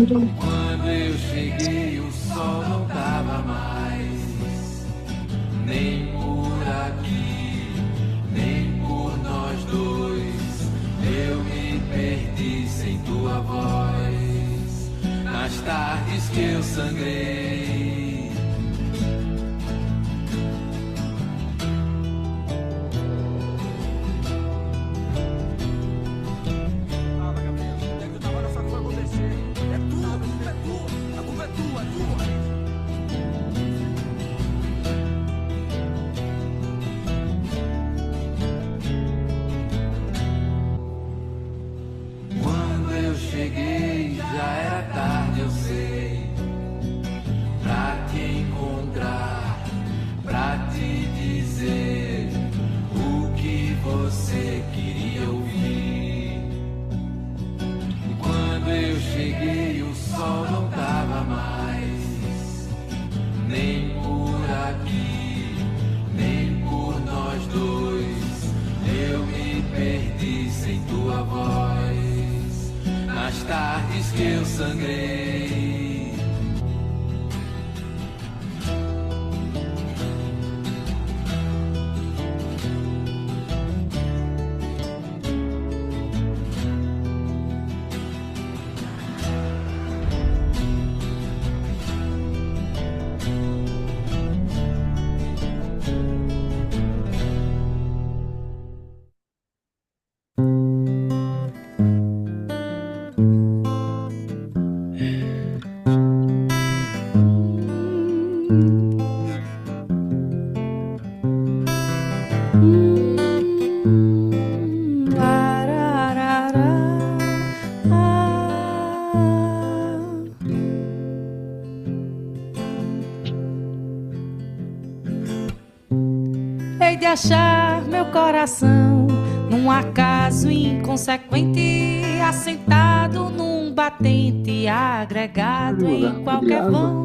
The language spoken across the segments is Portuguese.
Quando eu cheguei, o sol não tava mais, nem por aqui, nem por nós dois. Eu me perdi sem tua voz, nas tardes que eu sangrei. Cheguei, já era tarde, eu sei. Pra te encontrar, pra te dizer o que você queria ouvir. Quando eu cheguei, o sol não tava mais, nem por aqui, nem por nós dois. Eu me perdi sem tua voz, nas tardes que eu sangrei. Hei de achar meu coração num acaso inconsequente, assentado num batente agregado em qualquer vão.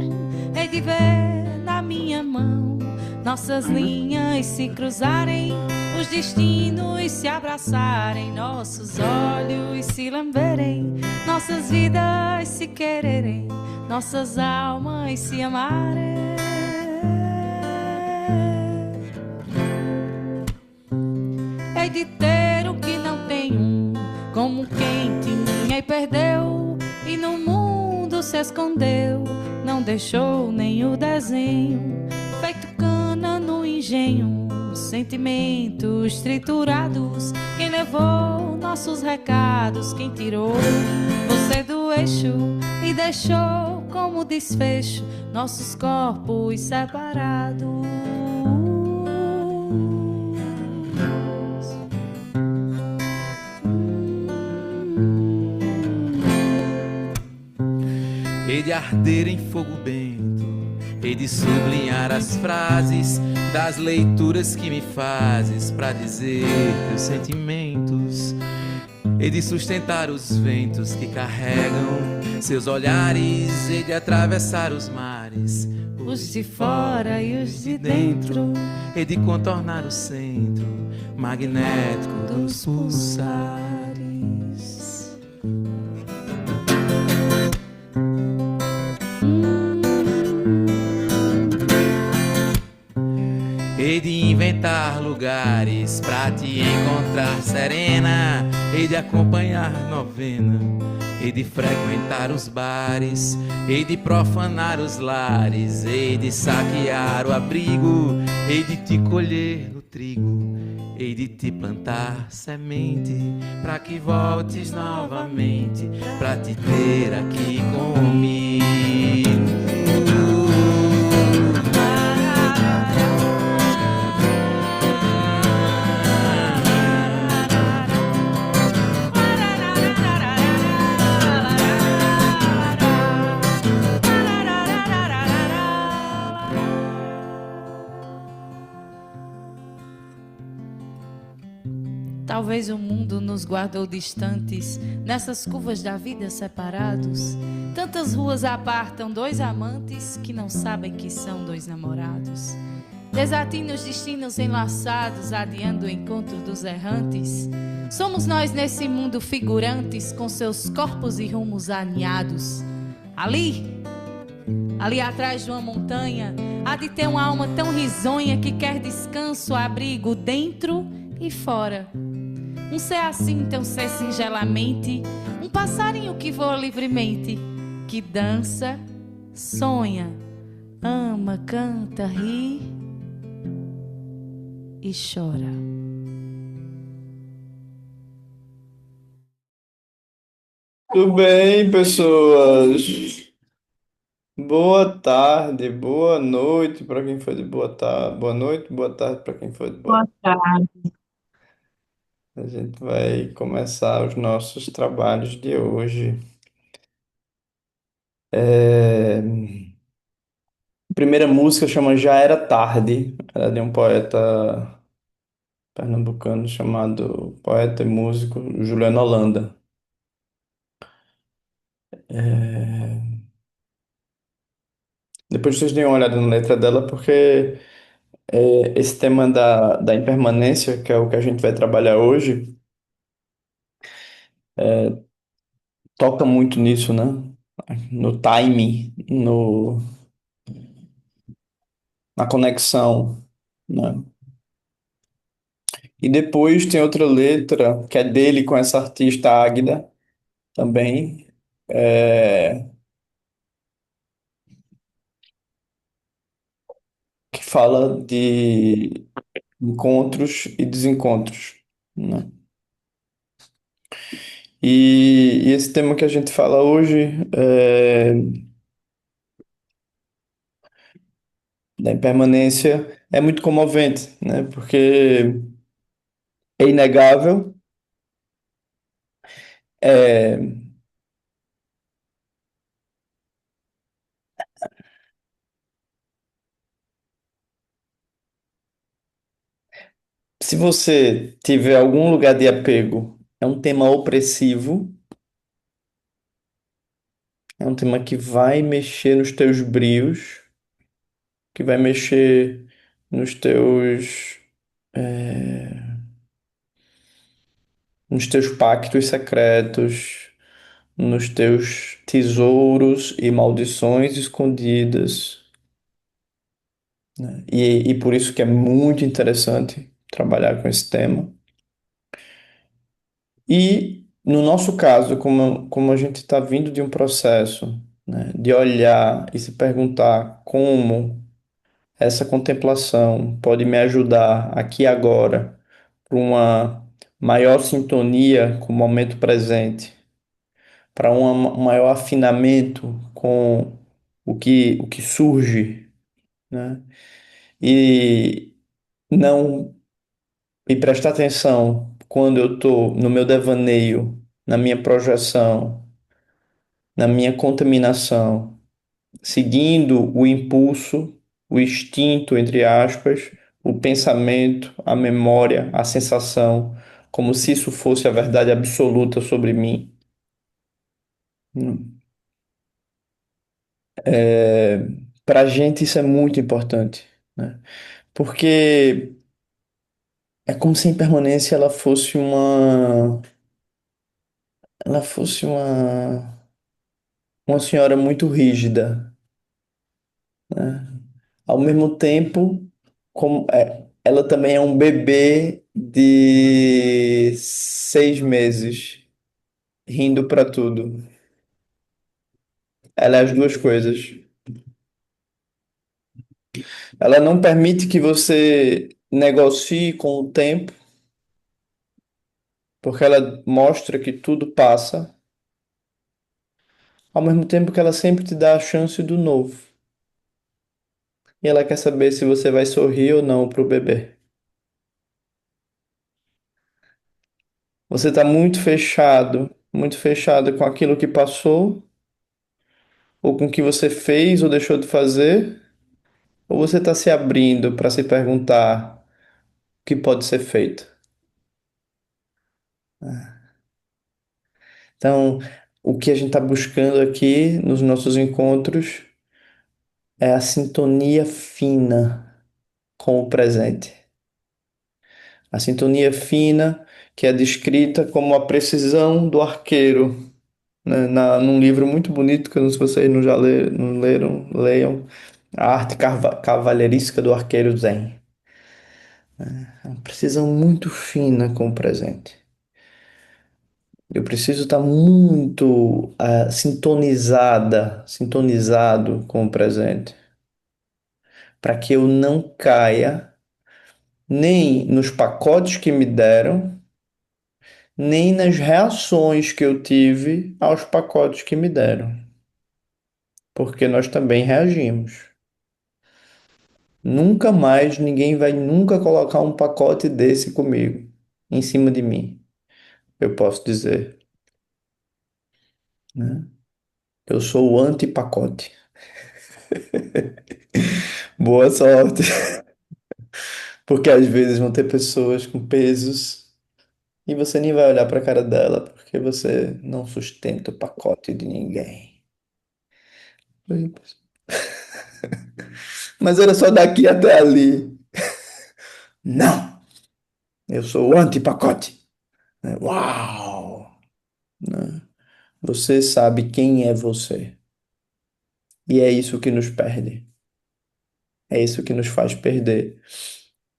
Hei de ver na minha mão nossas linhas se cruzarem, os destinos se abraçarem, nossos olhos se lamberem, nossas vidas se quererem, nossas almas se amarem. Hei de ter o que não tem um, como quem tinha e perdeu, e no mundo se escondeu, não deixou nem o desenho, feito cana no engenho, sentimentos triturados. Quem levou nossos recados, quem tirou você do eixo e deixou como desfecho nossos corpos separados. Hei de arder em fogo bento, hei de sublinhar as frases das leituras que me fazes pra dizer teus sentimentos. Hei de sustentar os ventos que carregam seus olhares, hei de atravessar os mares, os de fora e os de dentro, hei de contornar o centro magnético dos pulsares. Hei de inventar lugares pra te encontrar serena, hei de acompanhar novena, hei de frequentar os bares, hei de profanar os lares, hei de saquear o abrigo, hei de te colher no trigo, hei de te plantar semente pra que voltes novamente, pra te ter aqui comigo. Talvez o mundo nos guardou distantes, nessas curvas da vida separados. Tantas ruas apartam dois amantes que não sabem que são dois namorados. Desatina os destinos enlaçados, adiando o encontro dos errantes. Somos nós nesse mundo figurantes, com seus corpos e rumos aninhados. Ali, ali atrás de uma montanha, há de ter uma alma tão risonha que quer descanso, abrigo dentro e fora. Um ser assim, tão ser singelamente, um passarinho que voa livremente, que dança, sonha, ama, canta, ri e chora. Tudo bem, pessoas? Boa tarde, boa noite para quem foi de boa tarde, boa noite, boa tarde para quem foi de boa Boa tarde. tarde. A gente vai começar os nossos trabalhos de hoje. A primeira música chama Já Era Tarde, ela é de um poeta pernambucano chamado poeta e músico Juliano Holanda. É, Depois vocês deem uma olhada na letra dela, porque esse tema da impermanência, que é o que a gente vai trabalhar hoje, toca muito nisso, né? No timing, na conexão, né? E depois tem outra letra que é dele com essa artista Águida também, é, que fala de encontros e desencontros, né? E esse tema que a gente fala hoje, da impermanência, é muito comovente, né? Porque é inegável, é, se você tiver algum lugar de apego, é um tema opressivo, é um tema que vai mexer nos teus brios, que vai mexer nos nos teus pactos secretos, nos teus tesouros e maldições escondidas, né? E por isso que é muito interessante trabalhar com esse tema. E no nosso caso, como a gente está vindo de um processo, né, de olhar e se perguntar como essa contemplação pode me ajudar aqui e agora para uma maior sintonia com o momento presente, para um maior afinamento com o que surge, né? E não e prestar atenção quando eu estou no meu devaneio, na minha projeção, na minha contaminação, seguindo o impulso, o instinto, entre aspas, o pensamento, a memória, a sensação, como se isso fosse a verdade absoluta sobre mim. Para a gente isso é muito importante, né? Porque é como se a impermanência ela fosse uma senhora muito rígida, né? Ao mesmo tempo, ela também é um bebê de 6 meses, rindo para tudo. Ela é as duas coisas. Ela não permite que você negocie com o tempo, porque ela mostra que tudo passa, ao mesmo tempo que ela sempre te dá a chance do novo. E ela quer saber se você vai sorrir ou não pro bebê. Você está muito fechado com aquilo que passou, ou com o que você fez ou deixou de fazer, ou você está se abrindo para se perguntar o que pode ser feito. Então, o que a gente está buscando aqui nos nossos encontros é a sintonia fina com o presente. A sintonia fina que é descrita como a precisão do arqueiro, né, num livro muito bonito, que eu não sei se vocês não já não leram, leiam, A Arte Cavalheiresca do Arqueiro Zen. É uma precisão muito fina com o presente. Eu preciso estar muito sintonizado com o presente, para que eu não caia nem nos pacotes que me deram, nem nas reações que eu tive aos pacotes que me deram, porque nós também reagimos. Nunca mais ninguém vai nunca colocar um pacote desse comigo, em cima de mim, eu posso dizer, né? Eu sou o anti-pacote. Boa sorte, porque às vezes vão ter pessoas com pesos e você nem vai olhar para a cara dela, porque você não sustenta o pacote de ninguém. Mas era só daqui até ali. Não, eu sou o anti-pacote. Né? Uau! Né? Você sabe quem é você. E é isso que nos perde. É isso que nos faz perder.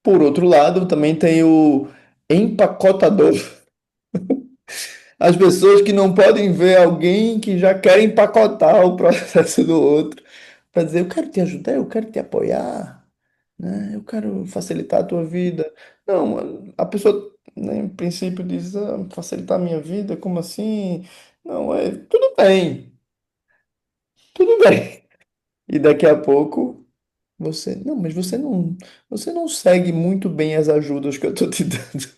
Por outro lado, também tem o empacotador. As pessoas que não podem ver alguém que já quer empacotar o processo do outro para dizer, eu quero te ajudar, eu quero te apoiar, né? Eu quero facilitar a tua vida. Não, a pessoa, né, em princípio diz, facilitar a minha vida, como assim? Não, tudo bem. E daqui a pouco não, mas você não segue muito bem as ajudas que eu tô te dando.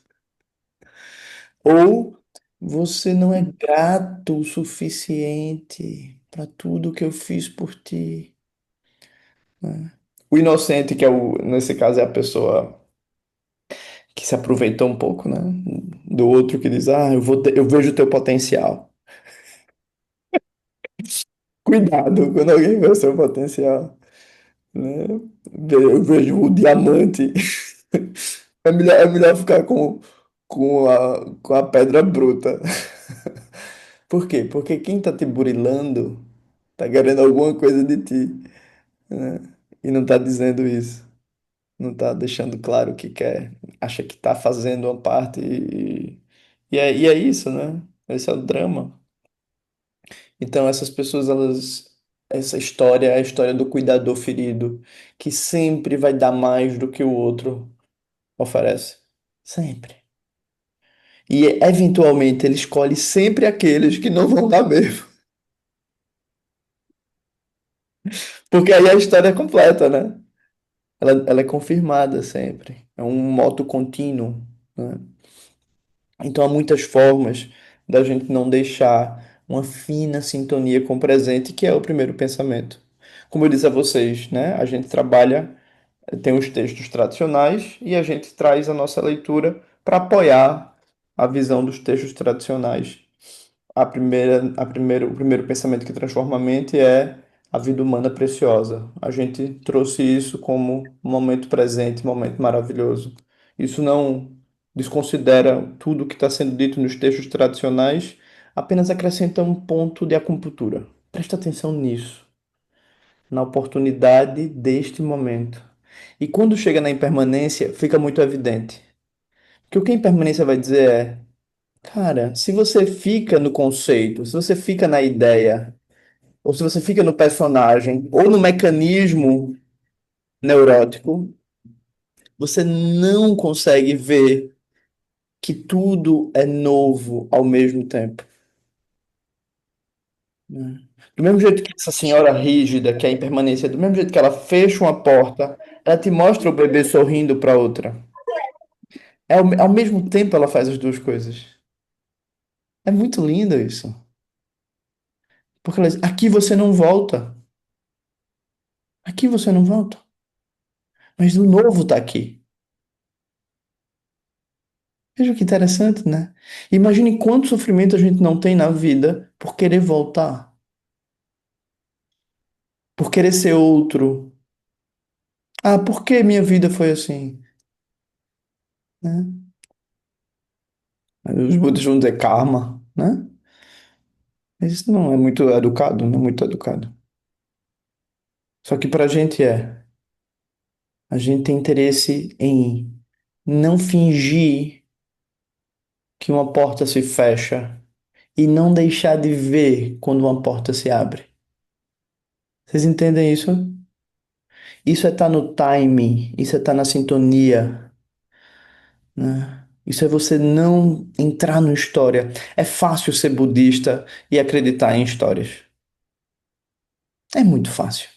Ou você não é grato o suficiente para tudo que eu fiz por ti, né? O inocente, que é nesse caso é a pessoa que se aproveitou um pouco, né? Do outro que diz, eu vejo o teu potencial. Cuidado quando alguém vê o seu potencial, né? Eu vejo o diamante. É melhor ficar com a pedra bruta. Por quê? Porque quem tá te burilando tá querendo alguma coisa de ti, né? E não tá dizendo isso. Não tá deixando claro o que quer. Acha que tá fazendo uma parte e é isso, né? Esse é o drama. Então, essas pessoas, essa história é a história do cuidador ferido, que sempre vai dar mais do que o outro oferece. Sempre. E, eventualmente, ele escolhe sempre aqueles que não vão dar mesmo. Porque aí a história é completa, né? Ela é confirmada sempre. É um moto contínuo, né? Então há muitas formas da gente não deixar uma fina sintonia com o presente, que é o primeiro pensamento. Como eu disse a vocês, né? A gente trabalha, tem os textos tradicionais e a gente traz a nossa leitura para apoiar a visão dos textos tradicionais. O primeiro pensamento que transforma a mente é a vida humana preciosa. A gente trouxe isso como um momento presente, um momento maravilhoso. Isso não desconsidera tudo que está sendo dito nos textos tradicionais, apenas acrescenta um ponto de acupuntura. Presta atenção nisso, na oportunidade deste momento. E quando chega na impermanência, fica muito evidente. Que o que a impermanência vai dizer é, cara, se você fica no conceito, se você fica na ideia, ou se você fica no personagem, ou no mecanismo neurótico, você não consegue ver que tudo é novo ao mesmo tempo, né? Do mesmo jeito que essa senhora rígida, que é a impermanência, do mesmo jeito que ela fecha uma porta, ela te mostra o bebê sorrindo para outra. Ao mesmo tempo ela faz as duas coisas. É muito lindo isso. Porque ela diz, aqui você não volta. Aqui você não volta. Mas o novo está aqui. Veja que interessante, né? Imagine quanto sofrimento a gente não tem na vida por querer voltar, por querer ser outro. Ah, por que minha vida foi assim? Né? Os Budas vão dizer karma, né? Isso não é muito educado, não é muito educado. Só que pra gente é. A gente tem interesse em não fingir que uma porta se fecha e não deixar de ver quando uma porta se abre. Vocês entendem isso? Isso é estar no timing, isso é estar na sintonia, né? Isso é você não entrar na história. É fácil ser budista e acreditar em histórias. É muito fácil.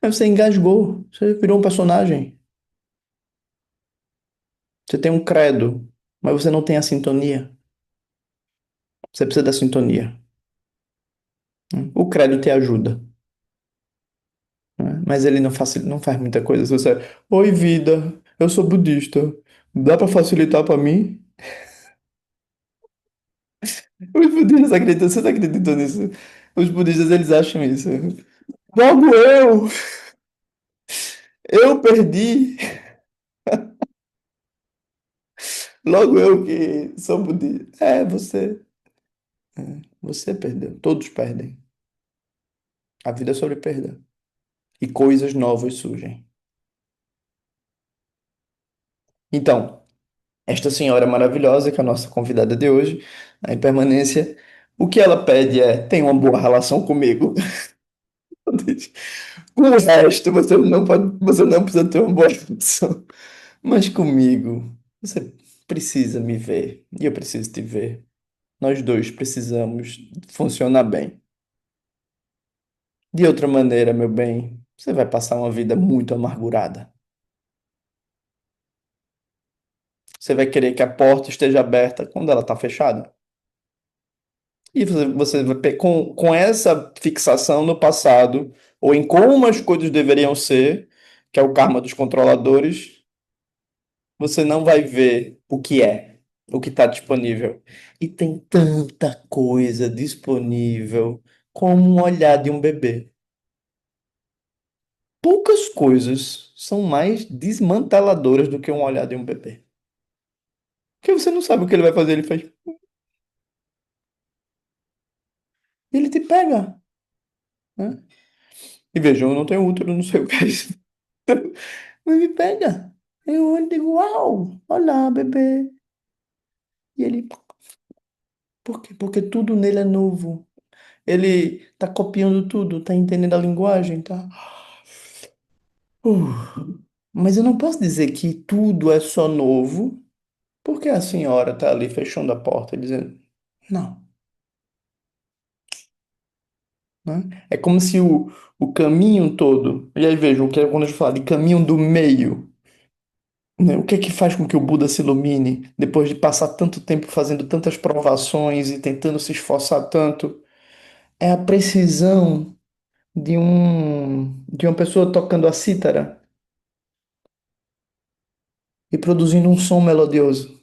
Mas você engasgou, você virou um personagem. Você tem um credo, mas você não tem a sintonia. Você precisa da sintonia, né? O credo te ajuda, né? Mas ele não faz muita coisa. Se você, oi vida, eu sou budista. Dá para facilitar para mim? Os budistas acreditam, vocês acreditam nisso? Os budistas, eles acham isso. Logo eu perdi, logo eu que sou budista. É, você perdeu, todos perdem. A vida é sobre perda. E coisas novas surgem. Então, esta senhora maravilhosa, que é a nossa convidada de hoje, a impermanência, o que ela pede é: tenha uma boa relação comigo. Com o resto, você não precisa ter uma boa relação. Mas comigo, você precisa me ver e eu preciso te ver. Nós dois precisamos funcionar bem. De outra maneira, meu bem, você vai passar uma vida muito amargurada. Você vai querer que a porta esteja aberta quando ela está fechada. E você vai, com essa fixação no passado, ou em como as coisas deveriam ser, que é o karma dos controladores, você não vai ver o que é, o que está disponível. E tem tanta coisa disponível como um olhar de um bebê. Poucas coisas são mais desmanteladoras do que um olhar de um bebê. Porque você não sabe o que ele vai fazer, ele faz. Ele te pega, né? E vejam, eu não tenho útero, não sei o que é isso. Mas me pega. Eu olho e digo, uau, olá, bebê. E ele, por quê? Porque tudo nele é novo. Ele tá copiando tudo, tá entendendo a linguagem, tá? Mas eu não posso dizer que tudo é só novo, porque a senhora tá ali fechando a porta e dizendo, não, né? É como se o caminho todo, e aí vejam, o que é quando a gente fala de caminho do meio, né? O que é que faz com que o Buda se ilumine depois de passar tanto tempo fazendo tantas provações e tentando se esforçar tanto? É a precisão de uma pessoa tocando a cítara e produzindo um som melodioso.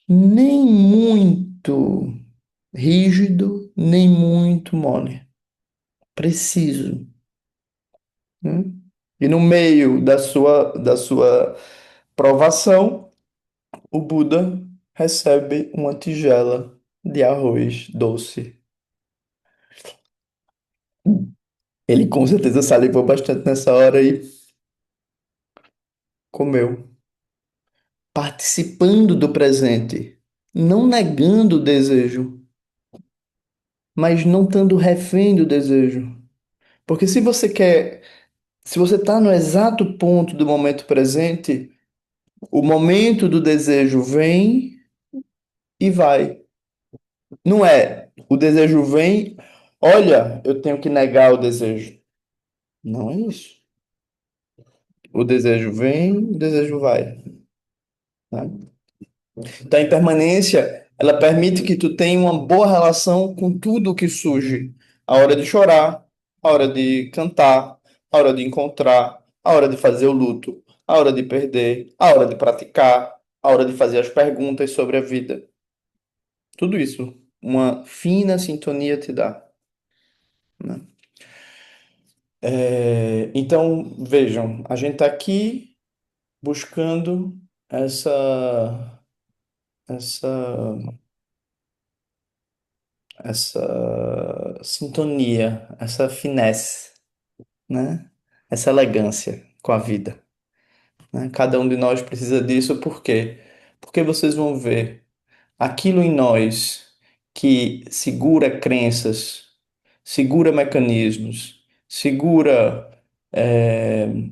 Nem muito rígido, nem muito mole. Preciso, né? E no meio da sua provação, o Buda recebe uma tigela de arroz doce. Ele com certeza salivou bastante nessa hora e comeu, participando do presente, não negando o desejo, mas não estando refém do desejo. Porque se você está no exato ponto do momento presente, o momento do desejo vem e vai. Não é, o desejo vem, olha, eu tenho que negar o desejo. Não é isso. O desejo vem, o desejo vai, né? Então, a impermanência, ela permite que tu tenha uma boa relação com tudo que surge. A hora de chorar, a hora de cantar, a hora de encontrar, a hora de fazer o luto, a hora de perder, a hora de praticar, a hora de fazer as perguntas sobre a vida. Tudo isso, uma fina sintonia te dá, né? Então, vejam, a gente está aqui buscando essa. essa, essa sintonia, essa finesse, né? Essa elegância com a vida, né? Cada um de nós precisa disso, por quê? Porque vocês vão ver aquilo em nós que segura crenças, segura mecanismos, segura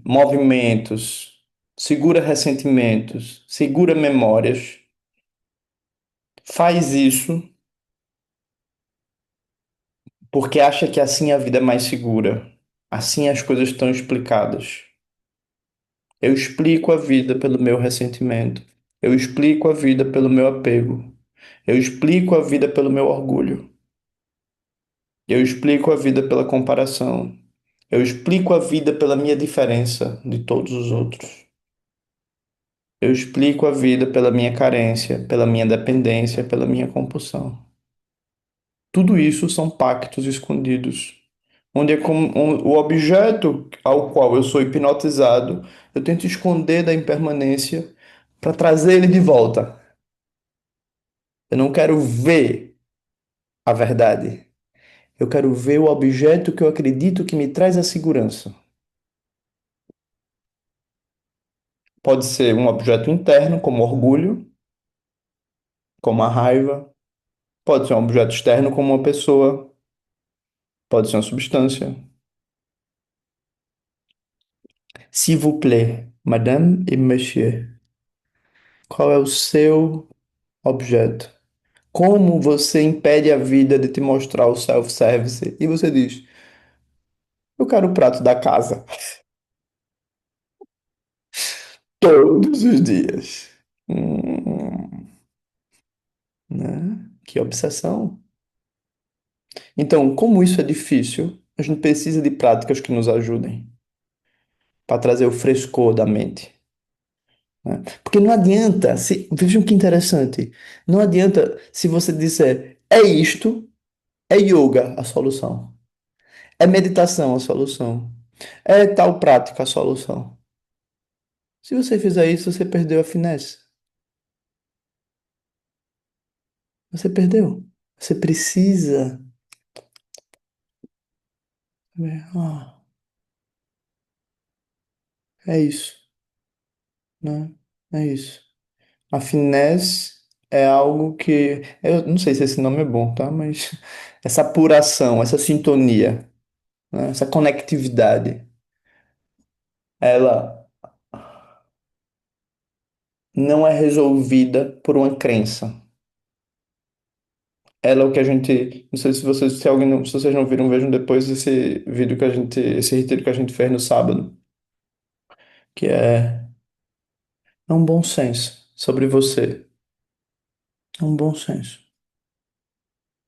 movimentos, segura ressentimentos, segura memórias. Faz isso porque acha que assim a vida é mais segura. Assim as coisas estão explicadas. Eu explico a vida pelo meu ressentimento. Eu explico a vida pelo meu apego. Eu explico a vida pelo meu orgulho. Eu explico a vida pela comparação. Eu explico a vida pela minha diferença de todos os outros. Eu explico a vida pela minha carência, pela minha dependência, pela minha compulsão. Tudo isso são pactos escondidos, onde é como o objeto ao qual eu sou hipnotizado, eu tento esconder da impermanência para trazer ele de volta. Eu não quero ver a verdade. Eu quero ver o objeto que eu acredito que me traz a segurança. Pode ser um objeto interno, como orgulho, como a raiva. Pode ser um objeto externo, como uma pessoa. Pode ser uma substância. S'il vous plaît, madame et monsieur, qual é o seu objeto? Como você impede a vida de te mostrar o self-service? E você diz: eu quero o prato da casa todos os dias. Né? Que obsessão. Então, como isso é difícil, a gente precisa de práticas que nos ajudem para trazer o frescor da mente. Né? Porque não adianta, vejam que interessante, não adianta se você disser é isto, é yoga a solução, é meditação a solução, é tal prática a solução. Se você fizer isso, você perdeu a finesse. Você perdeu. Você precisa. Ah, é isso, né? É isso. A finesse é algo que. Eu não sei se esse nome é bom, tá? Mas essa apuração, essa sintonia, né? Essa conectividade, ela não é resolvida por uma crença. Ela é o que a gente. Não sei se vocês, se alguém, se vocês não viram, vejam depois esse vídeo que a gente, esse retiro que a gente fez no sábado, que é um bom senso sobre você. É um bom senso,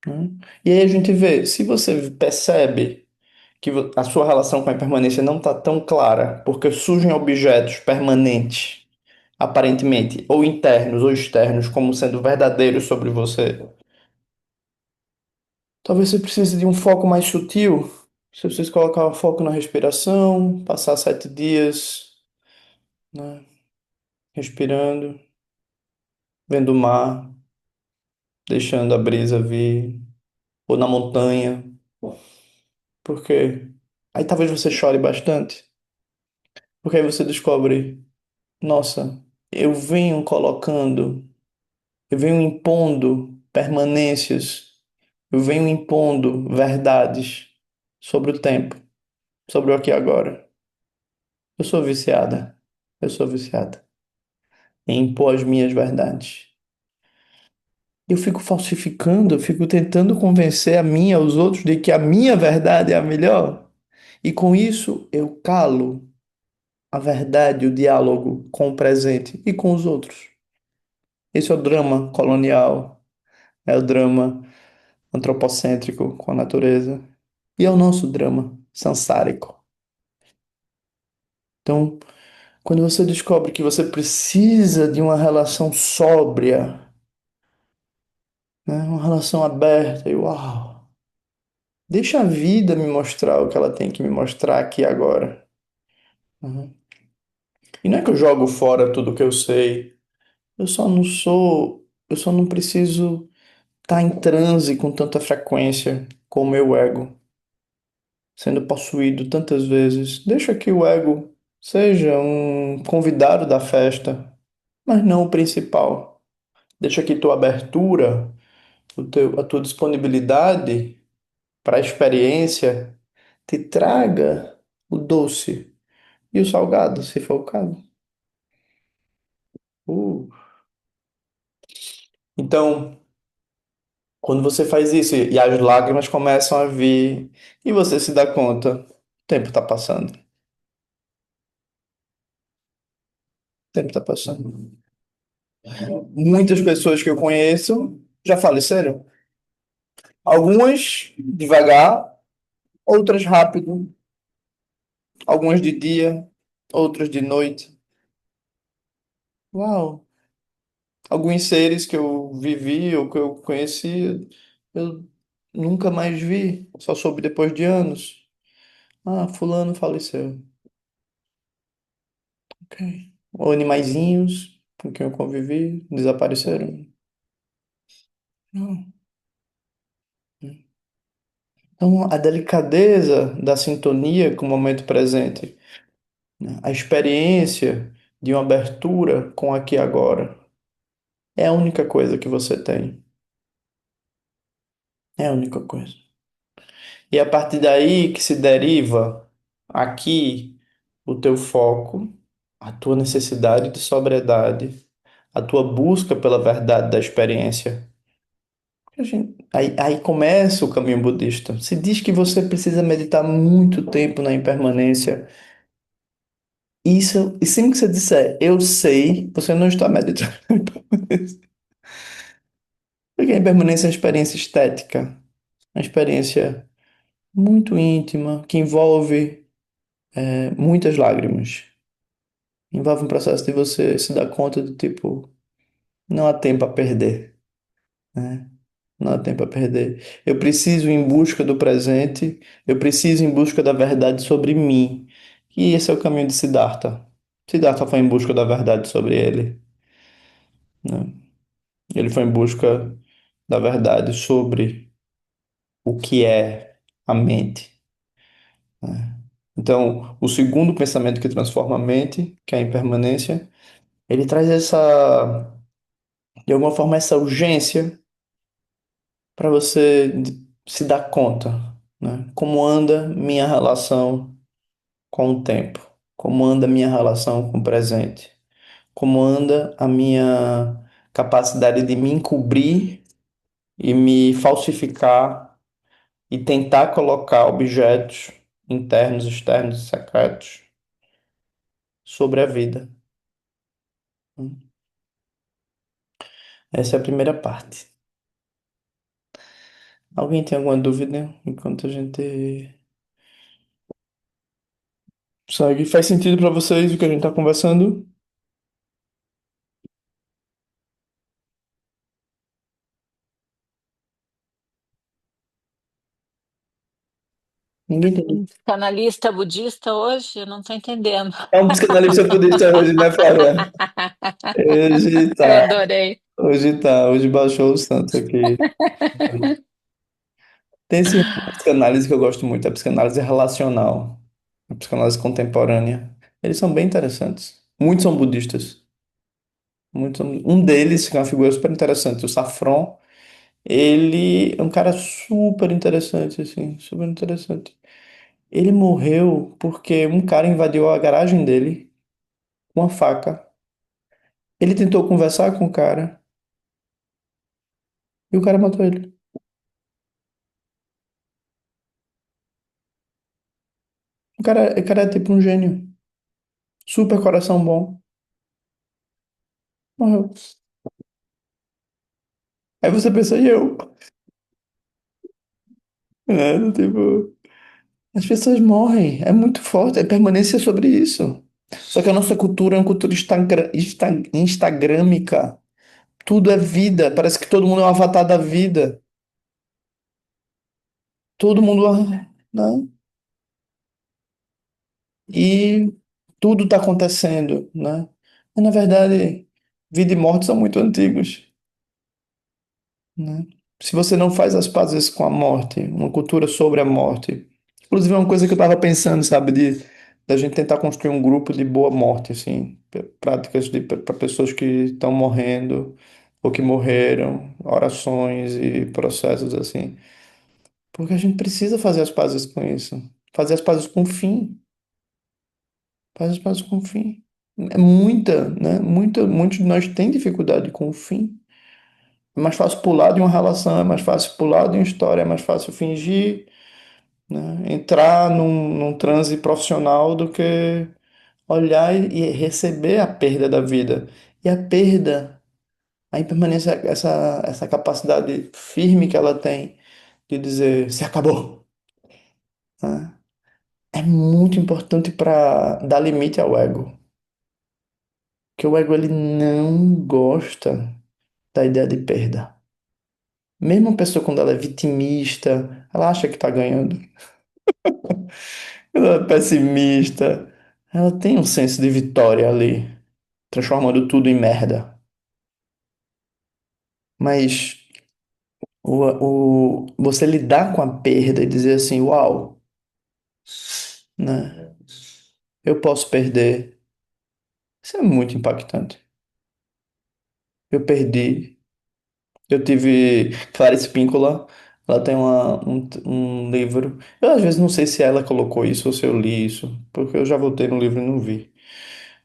né? E aí a gente vê, se você percebe que a sua relação com a impermanência não está tão clara, porque surgem objetos permanentes, aparentemente, ou internos ou externos, como sendo verdadeiros sobre você, talvez você precise de um foco mais sutil. Se vocês colocar o foco na respiração, passar 7 dias, né, respirando, vendo o mar, deixando a brisa vir, ou na montanha, porque aí talvez você chore bastante, porque aí você descobre, nossa, eu venho colocando, eu venho impondo permanências, eu venho impondo verdades sobre o tempo, sobre o aqui e agora. Eu sou viciada, eu sou viciada em impor as minhas verdades. Eu fico falsificando, eu fico tentando convencer a mim e aos outros de que a minha verdade é a melhor. E com isso eu calo a verdade, o diálogo com o presente e com os outros. Esse é o drama colonial, é o drama antropocêntrico com a natureza e é o nosso drama sansárico. Então, quando você descobre que você precisa de uma relação sóbria, né, uma relação aberta, e uau, deixa a vida me mostrar o que ela tem que me mostrar aqui e agora. Uhum. E não é que eu jogo fora tudo que eu sei, eu só não sou. Eu só não preciso estar em transe com tanta frequência com o meu ego, sendo possuído tantas vezes. Deixa que o ego seja um convidado da festa, mas não o principal. Deixa que tua abertura, a tua disponibilidade para a experiência te traga o doce e o salgado, se for o caso. Uh. Então, quando você faz isso e as lágrimas começam a vir e você se dá conta, o tempo está passando, o tempo está passando. Muitas pessoas que eu conheço já faleceram. Algumas devagar, outras rápido, algumas de dia, outras de noite. Uau! Alguns seres que eu vivi ou que eu conheci, eu nunca mais vi, só soube depois de anos. Ah, fulano faleceu. Ok. Ou animaizinhos com quem eu convivi desapareceram. Não. Então, a delicadeza da sintonia com o momento presente, né? A experiência de uma abertura com o aqui e agora, é a única coisa que você tem. É a única coisa. E é a partir daí que se deriva aqui o teu foco, a tua necessidade de sobriedade, a tua busca pela verdade da experiência. Aí começa o caminho budista. Se diz que você precisa meditar muito tempo na impermanência. Isso, e sempre que você disser eu sei, você não está meditando. Porque a impermanência é uma experiência estética, uma experiência muito íntima, que envolve muitas lágrimas. Envolve um processo de você se dar conta do tipo, não há tempo a perder, né? Não há tempo a perder. Eu preciso ir em busca do presente, eu preciso ir em busca da verdade sobre mim. E esse é o caminho de Siddhartha. Siddhartha foi em busca da verdade sobre ele, né? Ele foi em busca da verdade sobre o que é a mente, né? Então, o segundo pensamento que transforma a mente, que é a impermanência, ele traz de alguma forma, essa urgência para você se dar conta, né? Como anda minha relação com o tempo? Como anda minha relação com o presente? Como anda a minha capacidade de me encobrir e me falsificar e tentar colocar objetos internos, externos e secretos sobre a vida? Essa é a primeira parte. Alguém tem alguma dúvida enquanto a gente segue? Faz sentido para vocês o que a gente está conversando? Ninguém tem. Um psicanalista budista hoje? Eu não estou entendendo. É um psicanalista budista hoje, né, Flávia? Hoje Eu tá, adorei. hoje tá, hoje baixou o santo aqui. Tem esse ramo de psicanálise que eu gosto muito, a psicanálise relacional, a psicanálise contemporânea. Eles são bem interessantes. Muitos são budistas. Um deles, que é uma figura super interessante, o Safron, ele é um cara super interessante, assim, super interessante. Ele morreu porque um cara invadiu a garagem dele com uma faca. Ele tentou conversar com o cara e o cara matou ele. O cara é tipo um gênio. Super coração bom. Morreu. Aí você pensa, e eu? É, do tipo, as pessoas morrem. É muito forte. É permanência sobre isso. Só que a nossa cultura é uma cultura instagrâmica. Tudo é vida. Parece que todo mundo é um avatar da vida. Todo mundo. Não. E tudo está acontecendo, né? Mas, na verdade, vida e morte são muito antigos. né? Se você não faz as pazes com a morte, uma cultura sobre a morte. Inclusive, é uma coisa que eu estava pensando, sabe, de da gente tentar construir um grupo de boa morte, assim, práticas para pessoas que estão morrendo ou que morreram, orações e processos assim. Porque a gente precisa fazer as pazes com isso, fazer as pazes com o fim, fazer as pazes com o fim. É muita, né? Muitos de nós têm dificuldade com o fim. É mais fácil pular de uma relação, é mais fácil pular de uma história, é mais fácil fingir, né? Entrar num transe profissional do que olhar e receber a perda da vida. E a perda, a impermanência, essa capacidade firme que ela tem de dizer, se acabou, né? É muito importante para dar limite ao ego. Porque o ego ele não gosta da ideia de perda. Mesmo a pessoa quando ela é vitimista, ela acha que está ganhando. Ela é pessimista. Ela tem um senso de vitória ali, transformando tudo em merda. Mas você lidar com a perda e dizer assim, uau, né? Eu posso perder. Isso é muito impactante. Eu perdi. Eu tive Clarice Píncola. Ela tem um livro. Eu às vezes não sei se ela colocou isso ou se eu li isso, porque eu já voltei no livro e não vi.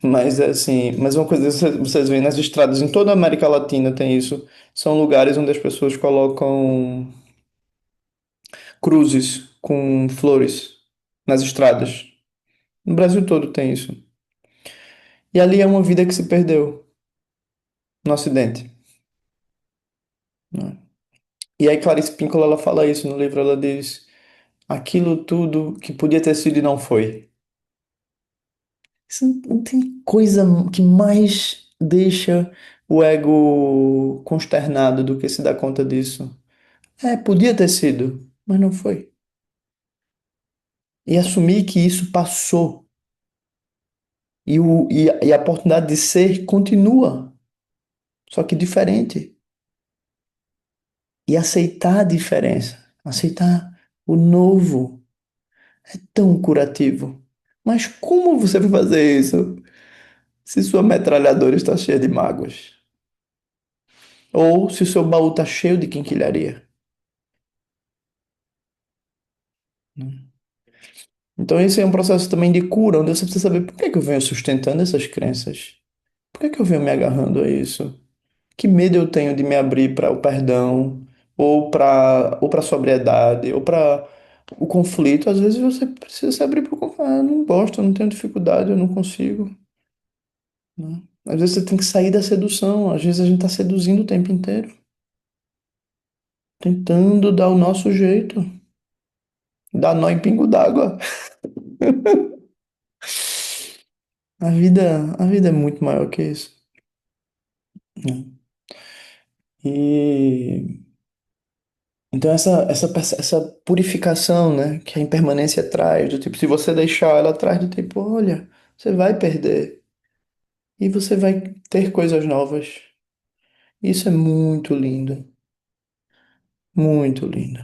Mas é assim, mas uma coisa que vocês veem nas estradas em toda a América Latina tem isso. São lugares onde as pessoas colocam cruzes com flores nas estradas. No Brasil todo tem isso. E ali é uma vida que se perdeu no acidente, né? E aí Clarice Pinkola ela fala isso no livro, ela diz: aquilo tudo que podia ter sido e não foi. Isso não tem coisa que mais deixa o ego consternado do que se dar conta disso. É, podia ter sido, mas não foi. E assumir que isso passou e a oportunidade de ser continua, só que diferente. E aceitar a diferença, aceitar o novo é tão curativo. Mas como você vai fazer isso se sua metralhadora está cheia de mágoas? Ou se o seu baú está cheio de quinquilharia, né? Então, esse é um processo também de cura, onde você precisa saber por que que eu venho sustentando essas crenças. Por que que eu venho me agarrando a isso? Que medo eu tenho de me abrir para o perdão, ou para a sobriedade, ou para o conflito. Às vezes você precisa se abrir para o conflito. Ah, eu não gosto, eu não tenho dificuldade, eu não consigo, né? Às vezes você tem que sair da sedução. Às vezes a gente está seduzindo o tempo inteiro, tentando dar o nosso jeito, dar nó em pingo d'água. A vida é muito maior que isso, né? E então essa purificação, né, que a impermanência traz, do tipo, se você deixar ela traz do tipo, olha, você vai perder e você vai ter coisas novas. Isso é muito lindo, muito lindo,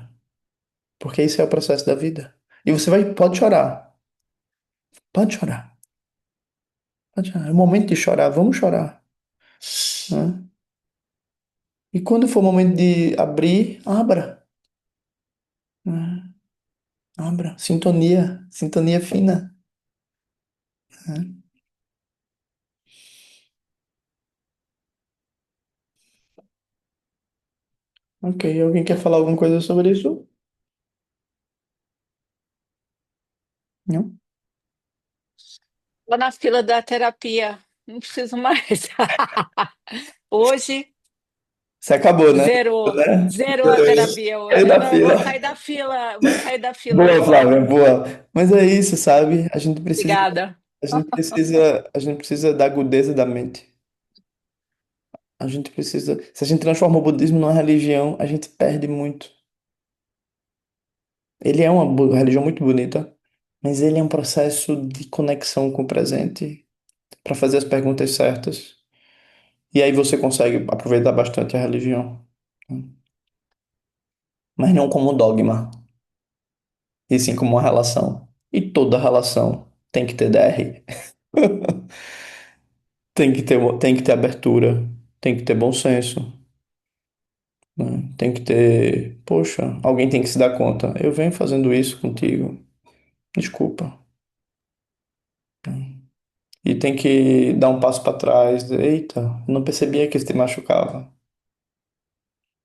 porque isso é o processo da vida. E você pode chorar, pode chorar. É o momento de chorar, vamos chorar, né? E quando for o momento de abrir, abra, né? Abra, sintonia fina, né? Ok, alguém quer falar alguma coisa sobre isso? Não? Tô na fila da terapia, não preciso mais. Hoje Você acabou, né? zerou, Né? zerou a terapia Saiu hoje. da Não, eu fila. vou sair da fila Boa, agora. Flávia, boa. Mas é isso, sabe? Obrigada. A gente precisa da agudeza da mente. A gente precisa. Se a gente transforma o budismo numa religião, a gente perde muito. Ele é uma religião muito bonita, mas ele é um processo de conexão com o presente para fazer as perguntas certas. E aí você consegue aproveitar bastante a religião. mas não como dogma, e sim como uma relação. E toda relação tem que ter DR. Tem que ter abertura, tem que ter bom senso, né? Tem que ter, poxa, alguém tem que se dar conta. Eu venho fazendo isso contigo, desculpa. E tem que dar um passo para trás. Eita, não percebia que isso te machucava.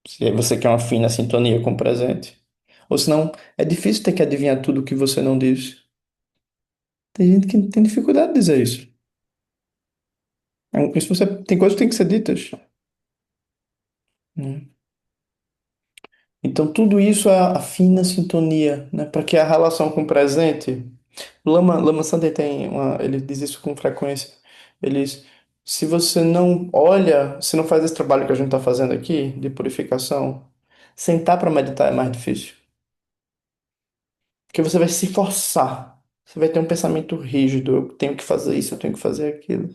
Se você quer uma fina sintonia com o presente. Ou senão, é difícil ter que adivinhar tudo o que você não disse. Tem gente que tem dificuldade de dizer isso. Isso tem coisas que têm que ser ditas, né? Então, tudo isso é a fina sintonia, né? Para que a relação com o presente. Lama Santen ele diz isso com frequência. Ele diz, se você não olha, se não faz esse trabalho que a gente está fazendo aqui, de purificação, sentar para meditar é mais difícil. Porque você vai se forçar. Você vai ter um pensamento rígido. Eu tenho que fazer isso, eu tenho que fazer aquilo.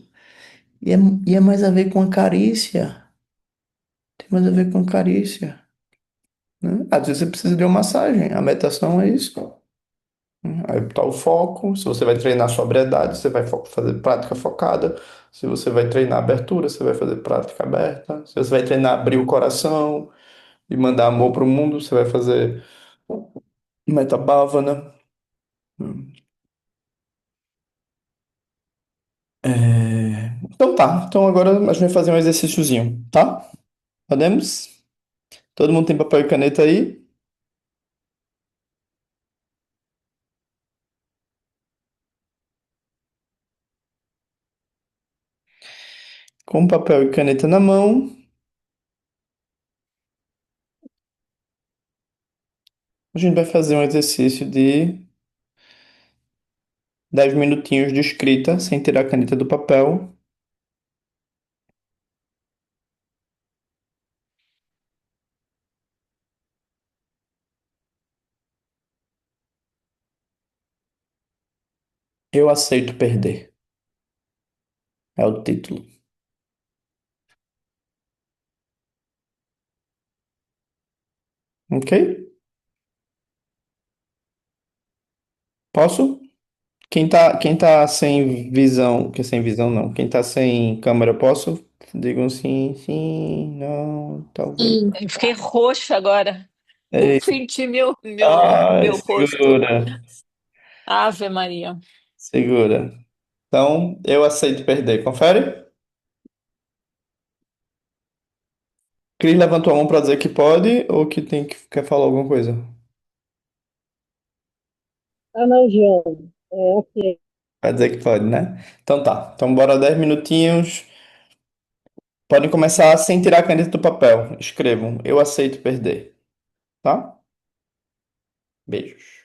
E é, e é mais a ver com a carícia. Tem mais a ver com a carícia, né? Às vezes você precisa de uma massagem. A meditação é isso. Aí tá o foco. Se você vai treinar sobriedade, você vai fazer prática focada. Se você vai treinar abertura, você vai fazer prática aberta. Se você vai treinar abrir o coração e mandar amor para o mundo, você vai fazer meta bhavana. Então tá. Então agora a gente vai fazer um exercíciozinho, tá? Podemos? Todo mundo tem papel e caneta aí? Com papel e caneta na mão, a gente vai fazer um exercício de 10 minutinhos de escrita, sem tirar a caneta do papel. Eu aceito perder. É o título. Ok? Posso? Quem tá sem visão, que sem visão não, quem tá sem câmera, posso? Digam sim, sim, não, talvez. Eu fiquei roxa agora. Ei, Senti ai, meu rosto. segura, Ave Maria. segura. Então, eu aceito perder. Confere? Cris levantou a mão para dizer que pode ou que tem que quer falar alguma coisa? Ah, não, João. É, ok. Vai dizer que pode, né? Então tá. Então bora 10 minutinhos. Podem começar sem tirar a caneta do papel. Escrevam, eu aceito perder, tá? Beijos.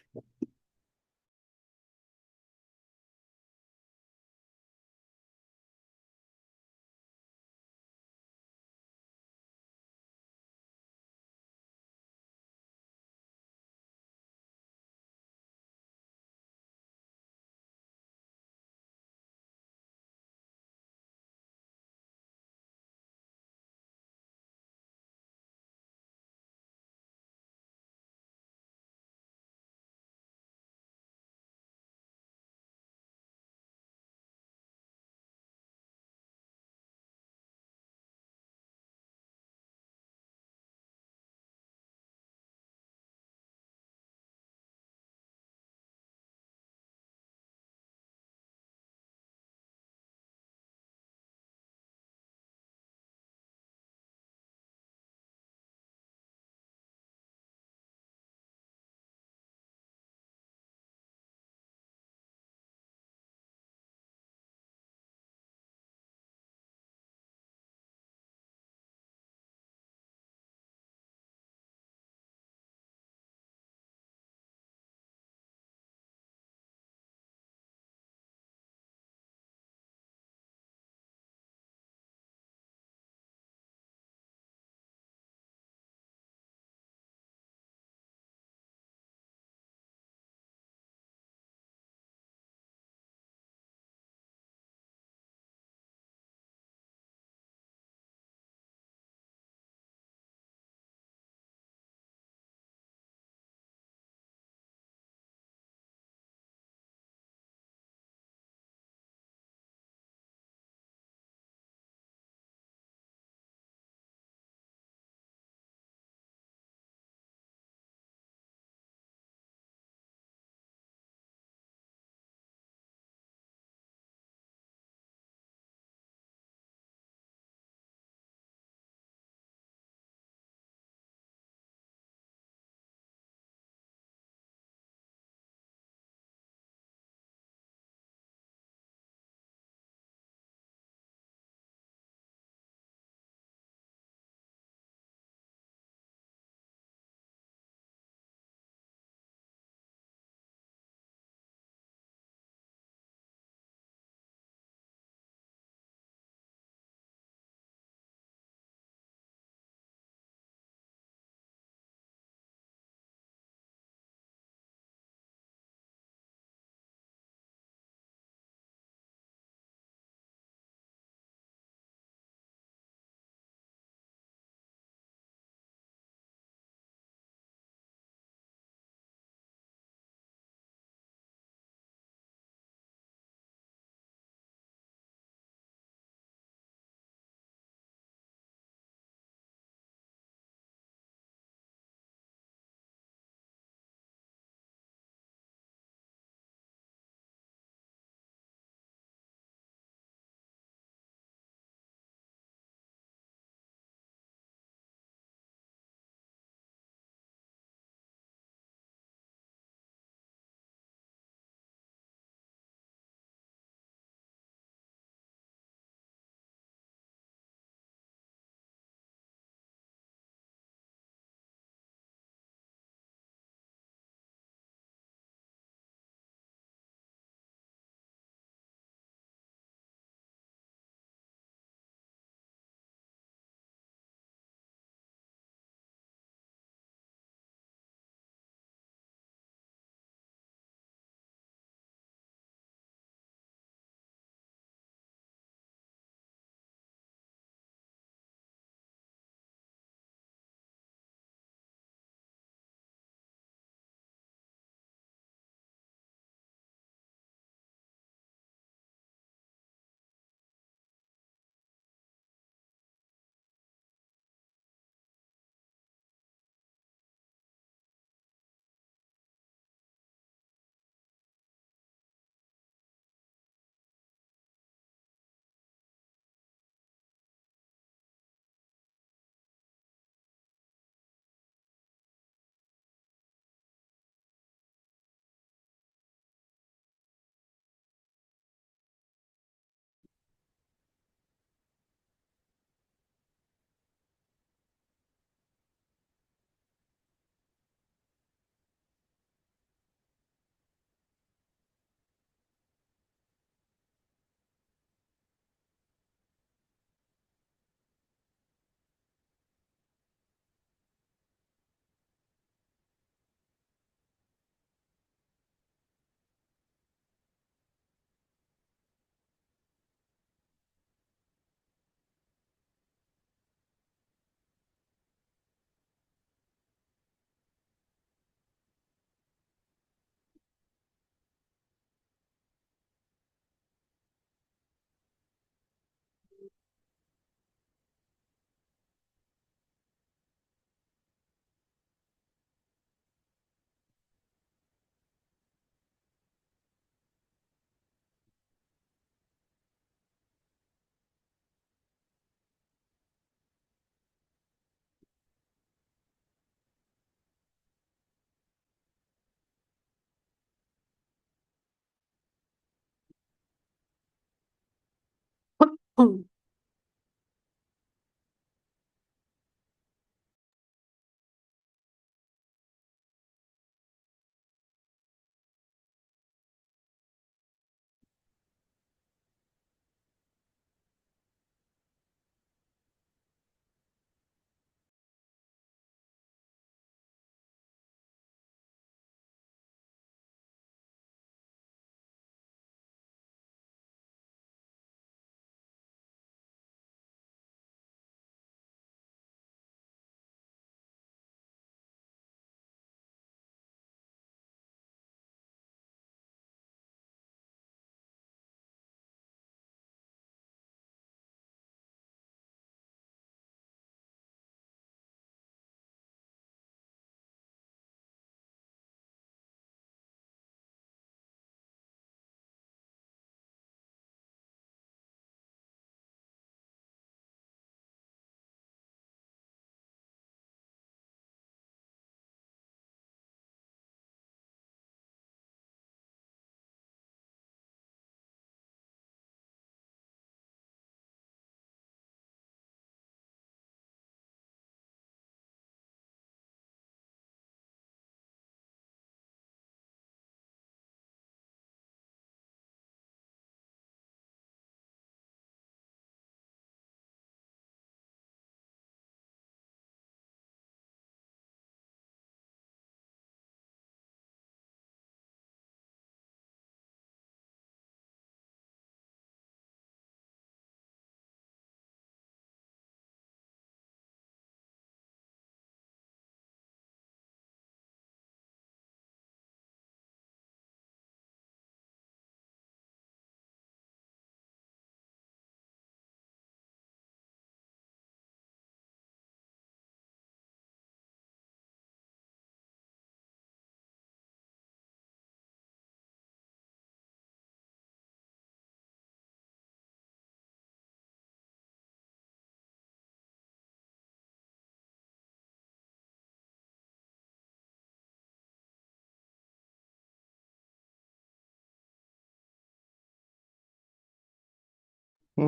Um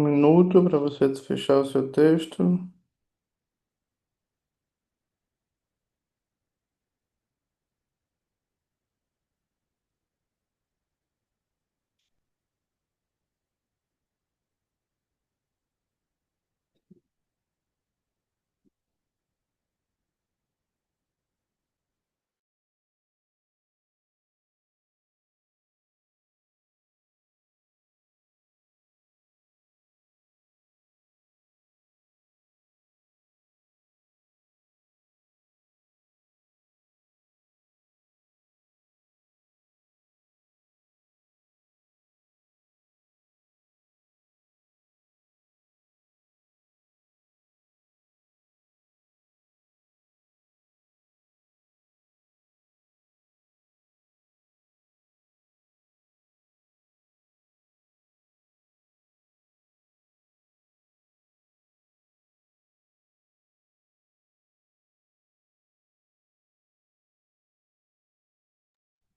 minuto para você fechar o seu texto.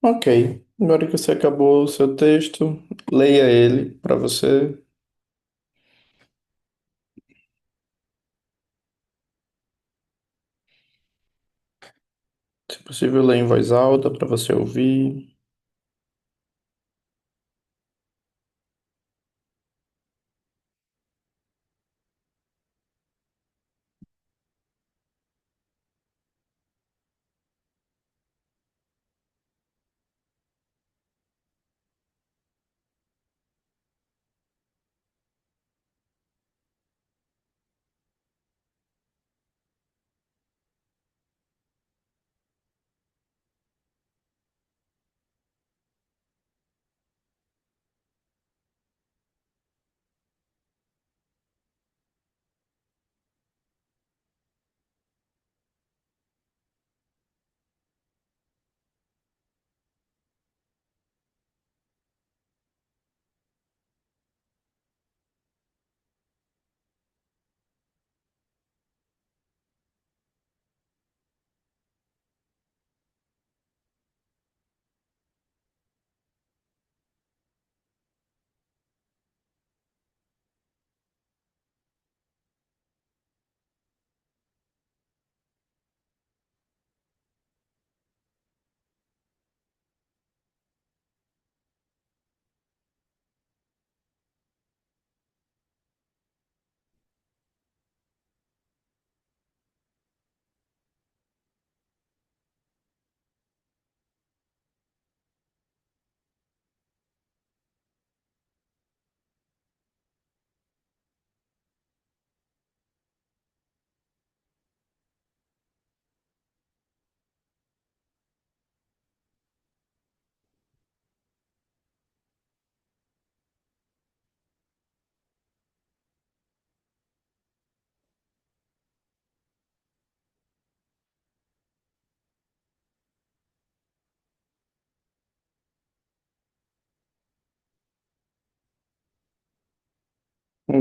Ok. Agora que você acabou o seu texto, leia ele para você. Se possível, leia em voz alta para você ouvir.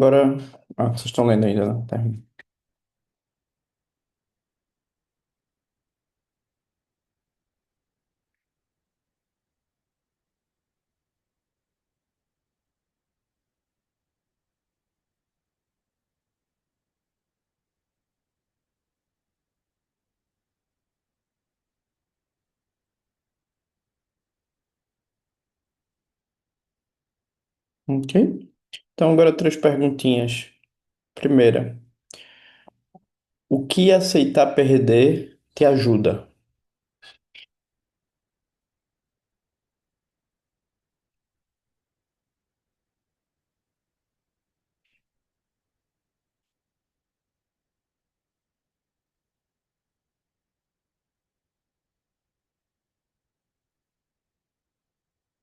agora. Ah, vocês estão lendo ainda, né? Termina. Ok? Então, agora três perguntinhas. Primeira, o que aceitar perder te ajuda?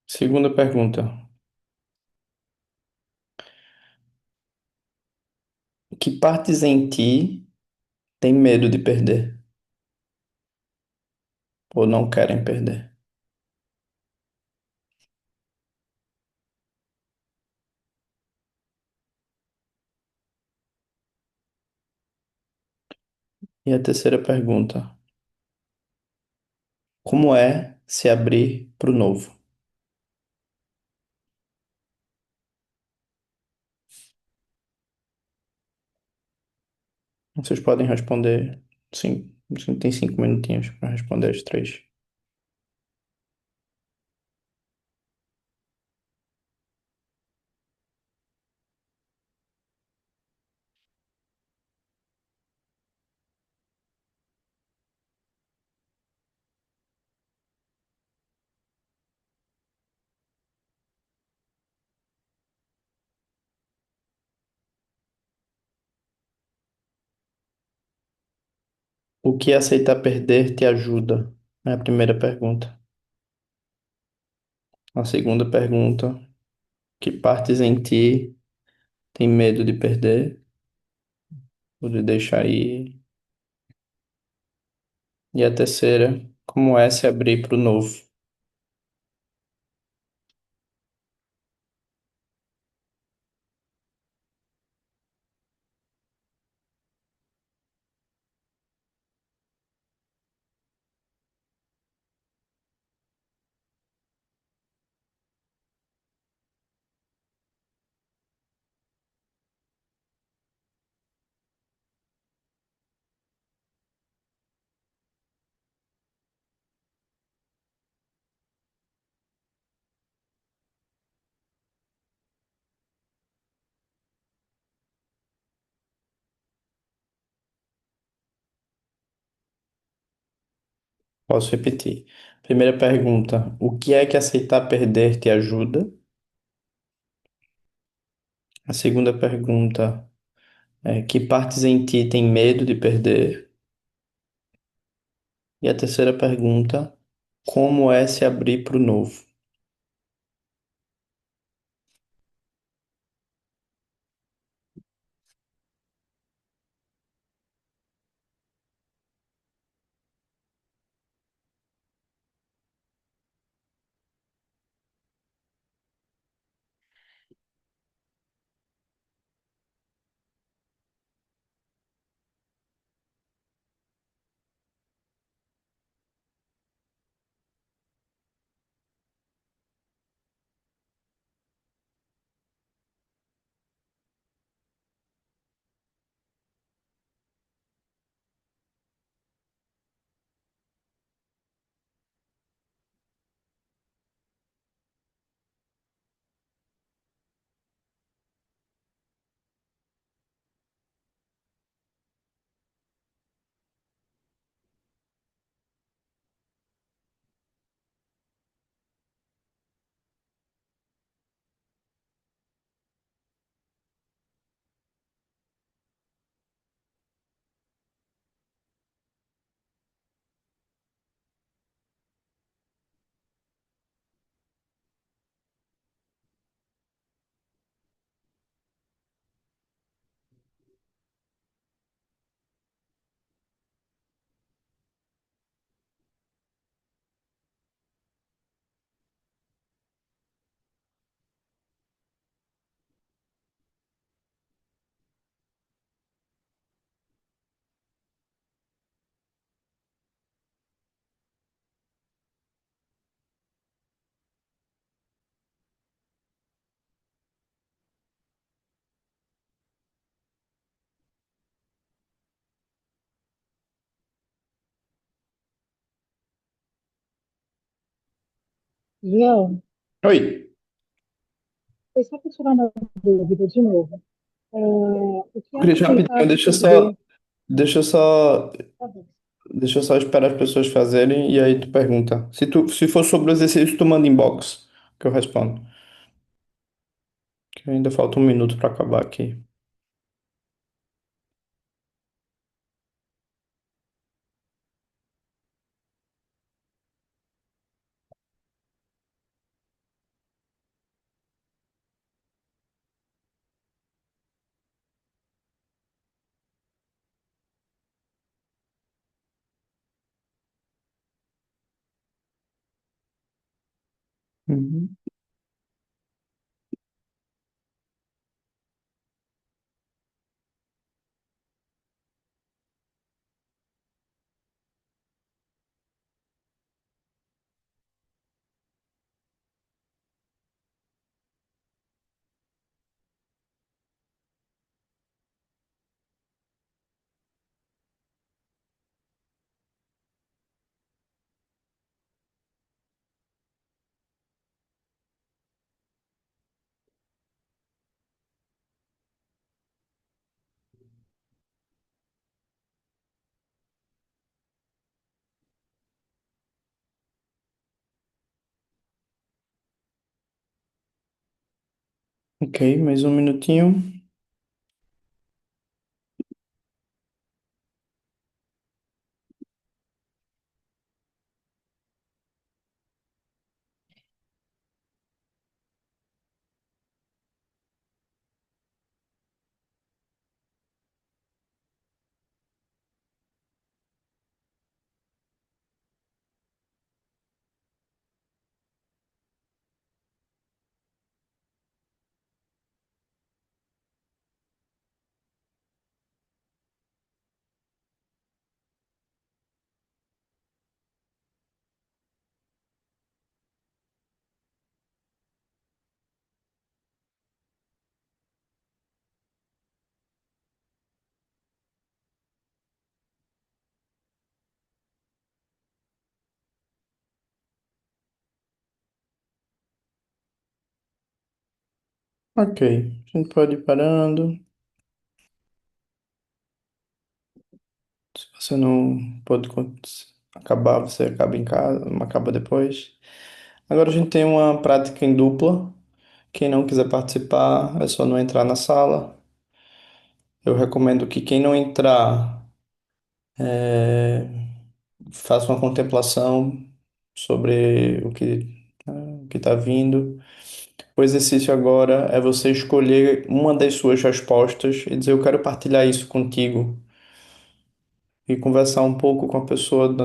Segunda pergunta, que partes em ti têm medo de perder ou não querem perder? E a terceira pergunta, como é se abrir para o novo? Vocês podem responder, sim, tem 5 minutinhos para responder as três. O que aceitar perder te ajuda? É a primeira pergunta. A segunda pergunta, que partes em ti têm medo de perder ou de deixar ir? E a terceira, como é se abrir para o novo? Posso repetir. Primeira pergunta, o que é que aceitar perder te ajuda? A segunda pergunta é que partes em ti têm medo de perder? E a terceira pergunta, como é se abrir para o novo? João, Oi, foi só para tirar uma dúvida de novo. O que Cris, rapidinho, aceitasse perder? deixa eu só, Tá bom. deixa eu só esperar as pessoas fazerem e aí tu pergunta. Se for sobre o exercício, tu manda inbox, que eu respondo. Que ainda falta um minuto para acabar aqui. Uhum. Ok, mais um minutinho. Ok, a gente pode ir parando. Se você não pode acabar, você acaba em casa, acaba depois. Agora a gente tem uma prática em dupla. Quem não quiser participar, é só não entrar na sala. Eu recomendo que quem não entrar, faça uma contemplação sobre o que está vindo. O exercício agora é você escolher uma das suas respostas e dizer: eu quero partilhar isso contigo. E conversar um pouco com a pessoa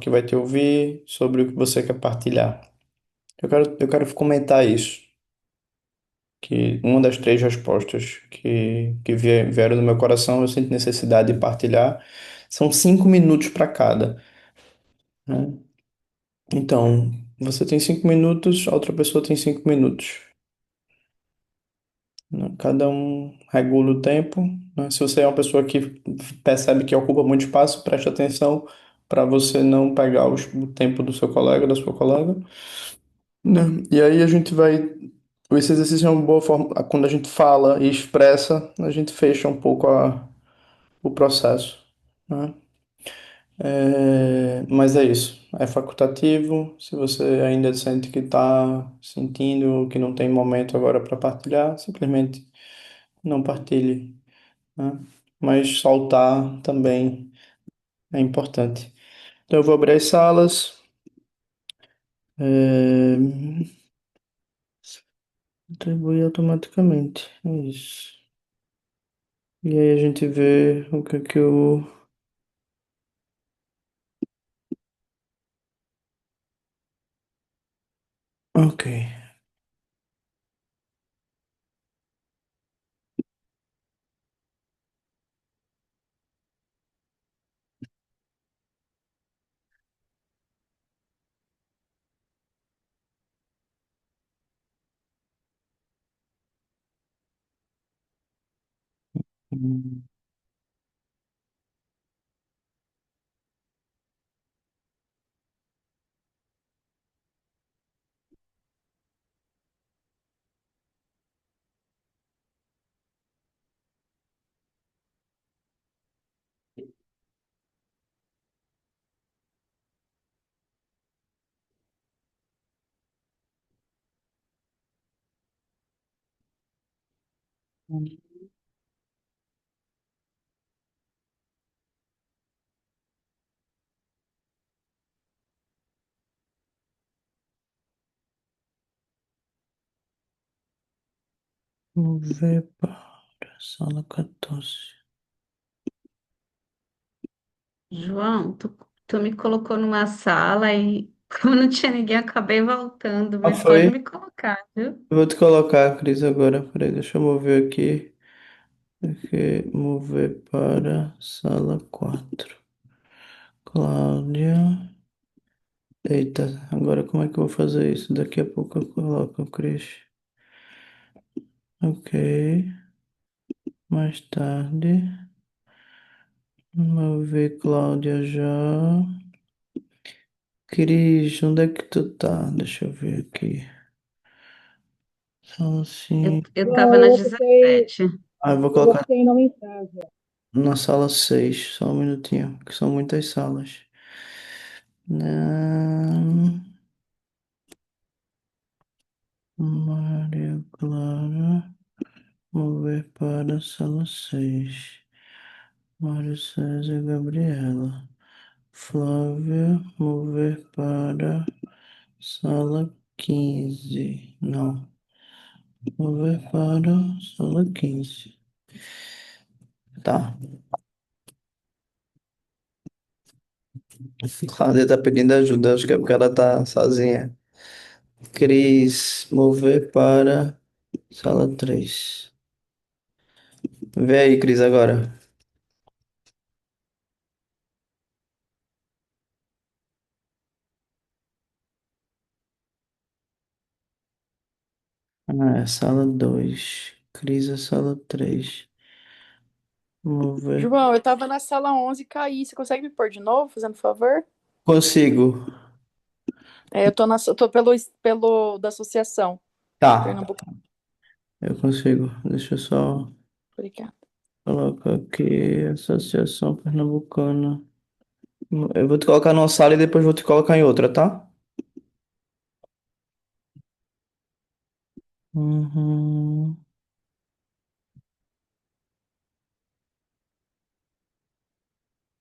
que vai te ouvir sobre o que você quer partilhar. Eu quero comentar isso, que uma das três respostas que vieram do meu coração, eu sinto necessidade de partilhar. São 5 minutos para cada, né? Então, você tem 5 minutos, a outra pessoa tem 5 minutos, né? Cada um regula o tempo, né? Se você é uma pessoa que percebe que ocupa muito espaço, preste atenção para você não pegar o tempo do seu colega, da sua colega, né? E aí a gente vai. Esse exercício é uma boa forma. Quando a gente fala e expressa, a gente fecha um pouco o processo, né? Mas é isso. É facultativo. Se você ainda sente que está sentindo que não tem momento agora para partilhar, simplesmente não partilhe, né? Mas soltar também é importante. Então eu vou abrir as salas. É... Atribuir automaticamente. É isso. E aí a gente vê o que que eu. Ok. Hum. Mover para sala 14. João, tu me colocou numa sala e, como não tinha ninguém, eu acabei voltando, Ah, mas pode foi? me colocar, viu? Eu vou te colocar, Cris, agora. Peraí, deixa eu mover aqui. Aqui, mover para sala 4. Cláudia. Eita, agora como é que eu vou fazer isso? Daqui a pouco eu coloco o Cris. Ok. Mais tarde. Mover Cláudia já. Cris, onde é que tu tá? Deixa eu ver aqui. Sala Eu, 5. eu tava João, na eu optei, 17. Ah, eu vou eu colocar optei não entrar, João. na sala 6. Só um minutinho, que são muitas salas. Não. Maria Clara. Mover para a sala 6. Mário César e Gabriela. Flávia, mover para sala 15. Não, mover para sala 15. Tá. Cláudia tá pedindo ajuda, acho que é porque ela tá sozinha. Cris, mover para sala 3. Vê aí, Cris, agora. Ah, é sala 2. Cris é sala 3. Mover. João, eu tava na sala 11 e caí. Você consegue me pôr de novo, fazendo favor? Consigo. Eu tô pelo da Associação Tá, Pernambuco. eu consigo. Deixa eu só Obrigada. colocar aqui, Associação Pernambucana. Eu vou te colocar numa sala e depois vou te colocar em outra, tá? Uhum,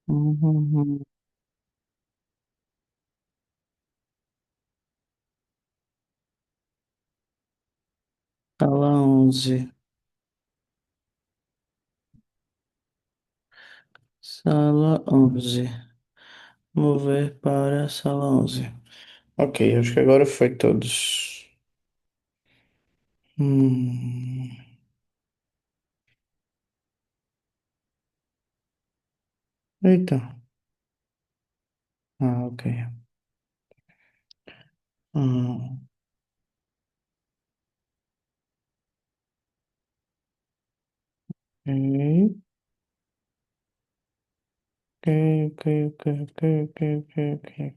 uhum. Sala 11. Sala 11. Mover para a sala 11. Ok, acho que agora foi todos. Hum. Eita. Ah, ok. Hum. Ok, ok, ok, ok, ok, ok, ok.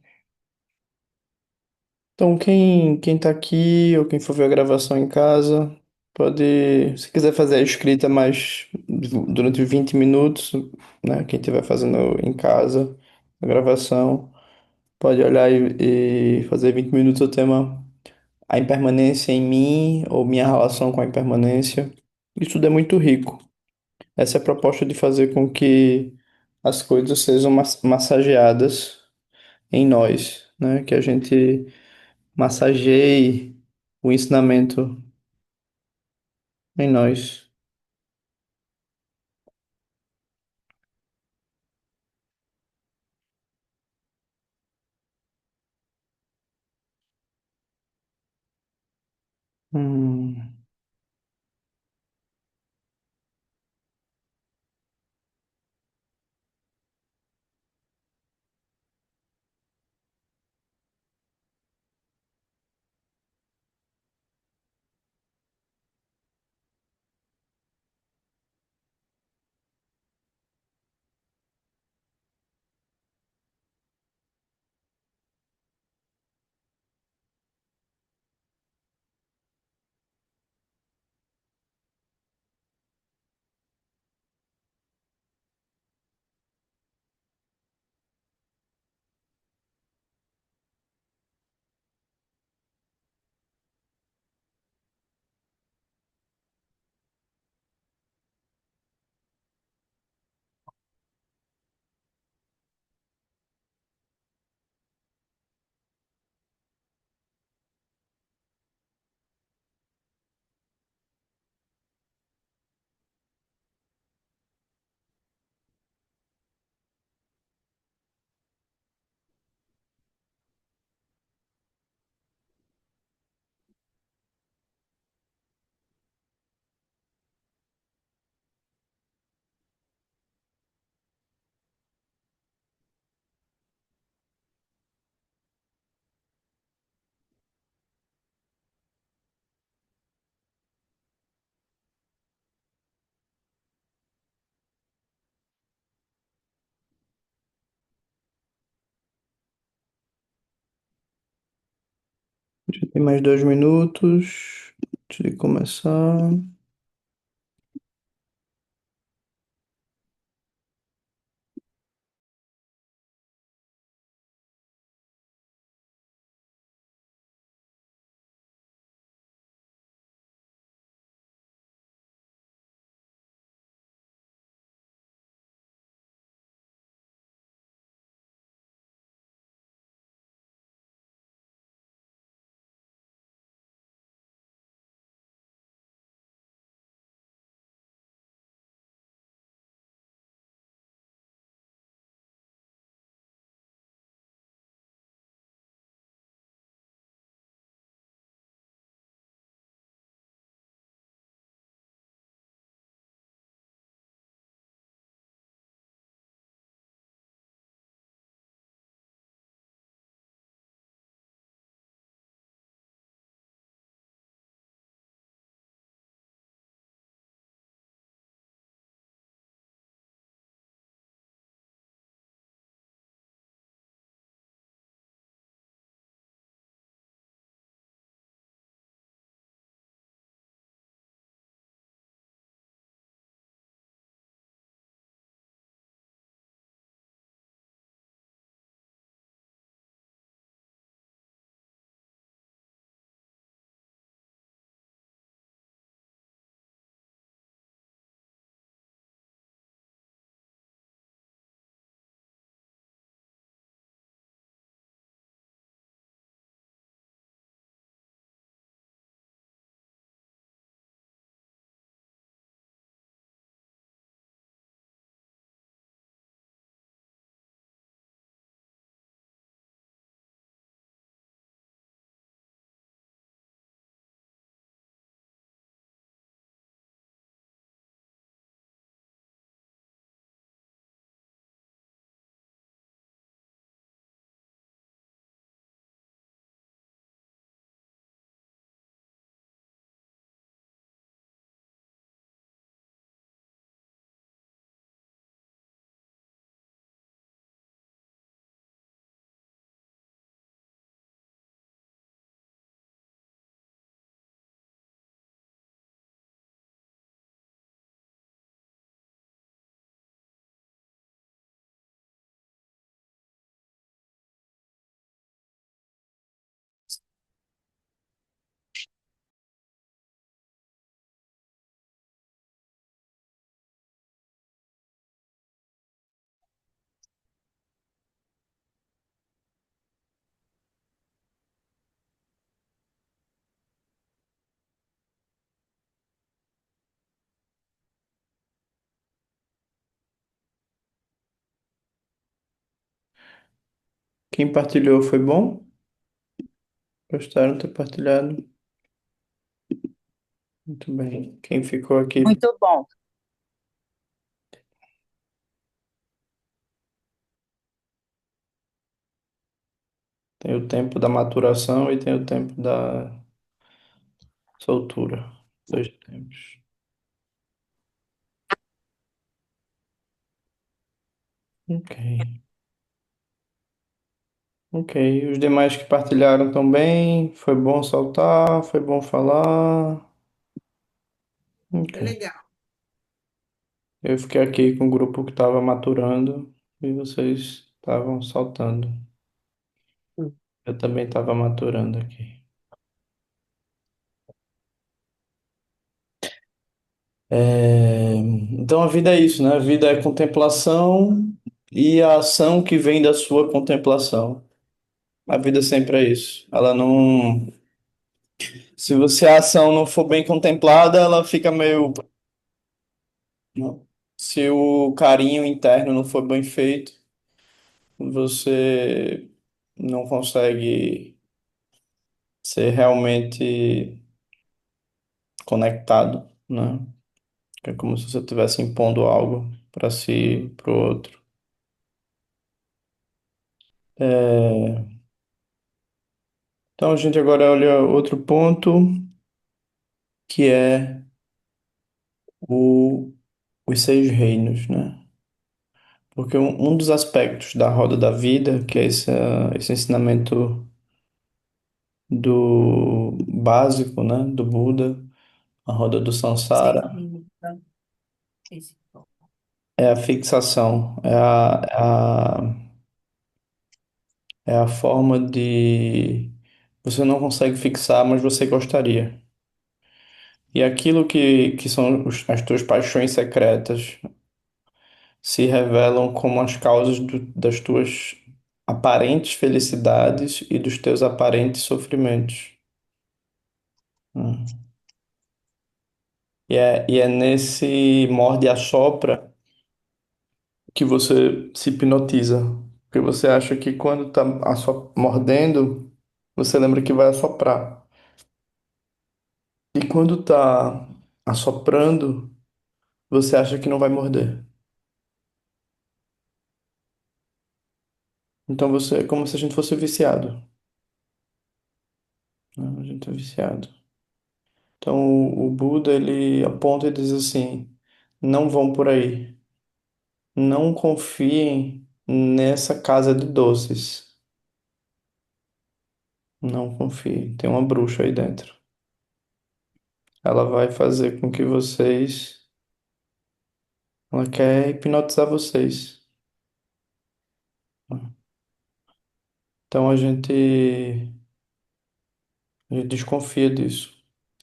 Então, quem tá aqui ou quem for ver a gravação em casa, pode, se quiser fazer a escrita mais durante 20 minutos, né? Quem estiver fazendo em casa a gravação, pode olhar e fazer 20 minutos o tema A Impermanência em Mim ou Minha Relação com a Impermanência. Isso tudo é muito rico. Essa é a proposta de fazer com que as coisas sejam massageadas em nós, né? Que a gente massageie o ensinamento em nós. Hum, Já tem mais 2 minutos antes de começar. Quem partilhou foi bom? Gostaram de ter partilhado? Muito bem. Quem ficou aqui Muito bom. tem o tempo da maturação e tem o tempo da soltura. Dois tempos. Ok. Ok. Os demais que partilharam também. Foi bom saltar, foi bom falar. Foi Ok. legal. Eu fiquei aqui com o grupo que estava maturando e vocês estavam saltando. Eu também estava maturando aqui. Então a vida é isso, né? A vida é contemplação e a ação que vem da sua contemplação. A vida sempre é isso. Ela não. Se você a ação não for bem contemplada, ela fica meio. Se o carinho interno não for bem feito, você não consegue ser realmente conectado, né? É como se você estivesse impondo algo para si, para o outro. É, Então a gente agora olha outro ponto, que é o, os 6 reinos, né? Porque um dos aspectos da roda da vida, que é esse ensinamento do básico, né, do Buda, a roda do Sansara, é a fixação, é a forma de você não consegue fixar, mas você gostaria. E aquilo que são as tuas paixões secretas se revelam como as causas das tuas aparentes felicidades e dos teus aparentes sofrimentos. Hum. E é nesse morde e assopra que você se hipnotiza. Porque você acha que quando tá mordendo, você lembra que vai assoprar. E quando tá assoprando, você acha que não vai morder. Então você é como se a gente fosse viciado, né? A gente é viciado. Então o Buda, ele aponta e diz assim: não vão por aí. Não confiem nessa casa de doces. Não confiem. Tem uma bruxa aí dentro. Ela vai fazer com que vocês. Ela quer hipnotizar vocês. Então a gente desconfia disso.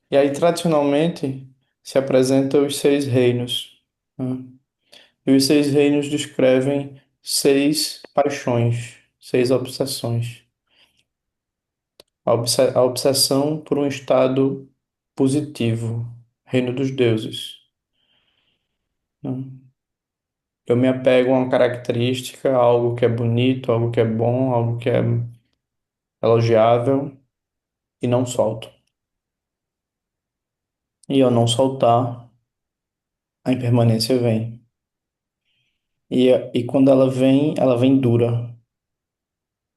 E aí, tradicionalmente, se apresentam os seis reinos, né? E os seis reinos descrevem seis paixões, seis obsessões. A obsessão por um estado positivo, reino dos deuses, né? Eu me apego a uma característica, a algo que é bonito, algo que é bom, algo que é elogiável e não solto. E ao não soltar, a impermanência vem. E quando ela vem dura.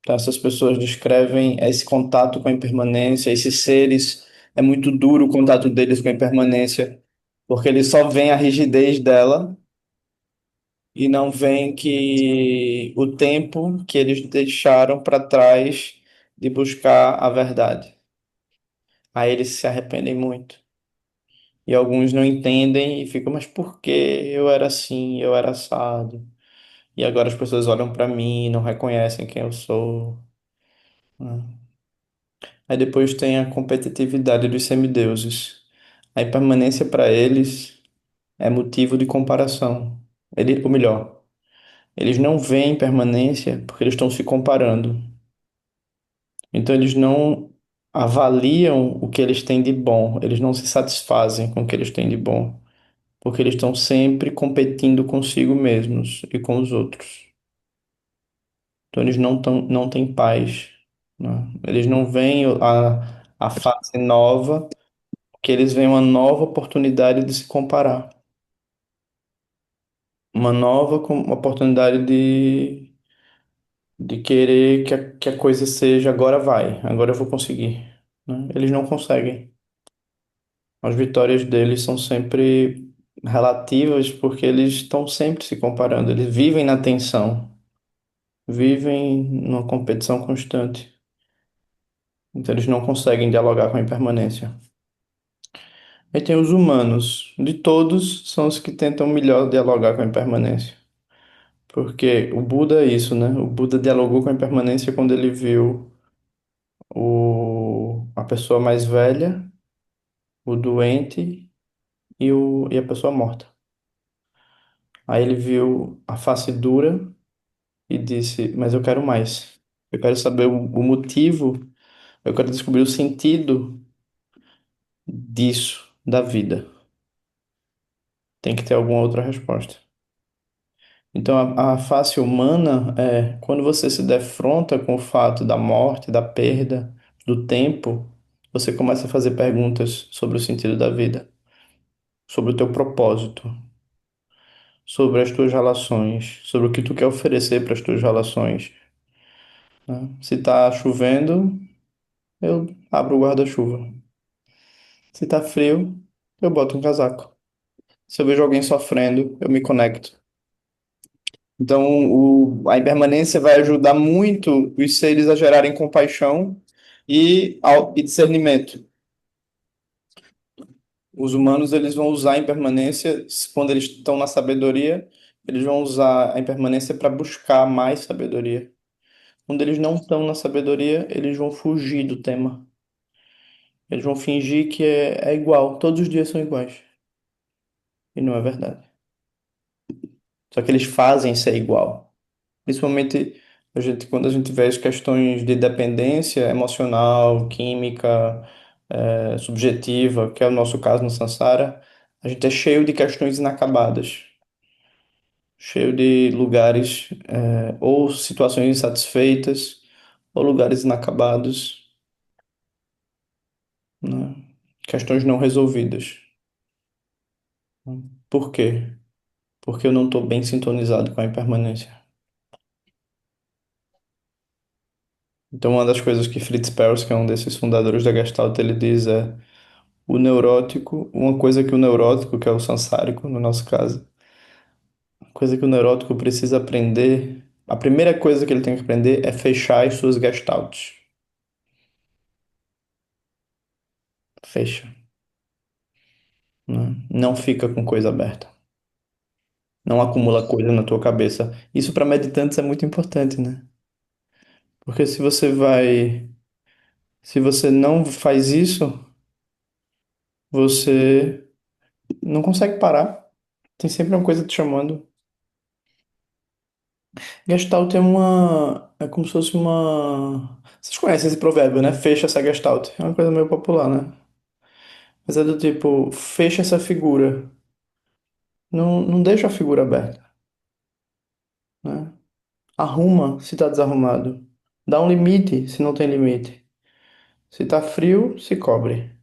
Então, essas pessoas descrevem esse contato com a impermanência, esses seres, é muito duro o contato deles com a impermanência, porque eles só veem a rigidez dela e não veem que o tempo que eles deixaram para trás de buscar a verdade. Aí eles se arrependem muito. E alguns não entendem e ficam, mas por que eu era assim, eu era assado? E agora as pessoas olham para mim e não reconhecem quem eu sou, né? Aí depois tem a competitividade dos semideuses. A impermanência para eles é motivo de comparação. Ou melhor, eles não veem permanência porque eles estão se comparando. Então eles não avaliam o que eles têm de bom, eles não se satisfazem com o que eles têm de bom, porque eles estão sempre competindo consigo mesmos e com os outros. Então eles não têm paz, né? Eles não veem a fase nova, porque eles veem uma nova oportunidade de se comparar, uma nova oportunidade de querer que a coisa seja agora vai, agora eu vou conseguir, né? Eles não conseguem. As vitórias deles são sempre relativas porque eles estão sempre se comparando, eles vivem na tensão, vivem numa competição constante. Então eles não conseguem dialogar com a impermanência. Aí tem os humanos. De todos, são os que tentam melhor dialogar com a impermanência. Porque o Buda é isso, né? O Buda dialogou com a impermanência quando ele viu a pessoa mais velha, o doente e a pessoa morta. Aí ele viu a face dura e disse: mas eu quero mais. Eu quero saber o motivo, eu quero descobrir o sentido disso, da vida. Tem que ter alguma outra resposta. Então, a face humana é quando você se defronta com o fato da morte, da perda, do tempo, você começa a fazer perguntas sobre o sentido da vida, sobre o teu propósito, sobre as tuas relações, sobre o que tu quer oferecer para as tuas relações, né? Se tá chovendo, eu abro o guarda-chuva. Se tá frio, eu boto um casaco. Se eu vejo alguém sofrendo, eu me conecto. Então, a impermanência vai ajudar muito os seres a gerarem compaixão, E discernimento. Os humanos eles vão usar a impermanência, quando eles estão na sabedoria, eles vão usar a impermanência para buscar mais sabedoria. Quando eles não estão na sabedoria, eles vão fugir do tema. Eles vão fingir que é igual, todos os dias são iguais. E não é verdade. Só que eles fazem ser igual. Principalmente quando a gente vê as questões de dependência emocional, química, subjetiva, que é o nosso caso no Sansara, a gente é cheio de questões inacabadas, cheio de lugares, ou situações insatisfeitas, ou lugares inacabados, né? Questões não resolvidas. Por quê? Porque eu não estou bem sintonizado com a impermanência. Então, uma das coisas que Fritz Perls, que é um desses fundadores da Gestalt, ele diz é o neurótico, uma coisa que o neurótico, que é o sansárico, no nosso caso, uma coisa que o neurótico precisa aprender, a primeira coisa que ele tem que aprender é fechar as suas gestaltes. Fecha, né? Não fica com coisa aberta. Não acumula coisa na tua cabeça. Isso para meditantes é muito importante, né? Porque se você não faz isso, você não consegue parar. Tem sempre uma coisa te chamando. Gestalt é como se fosse uma. Vocês conhecem esse provérbio, né? Fecha essa Gestalt. É uma coisa meio popular, né? Mas é do tipo, fecha essa figura. Não deixa a figura aberta, né? Arruma se tá desarrumado. Dá um limite se não tem limite. Se tá frio, se cobre.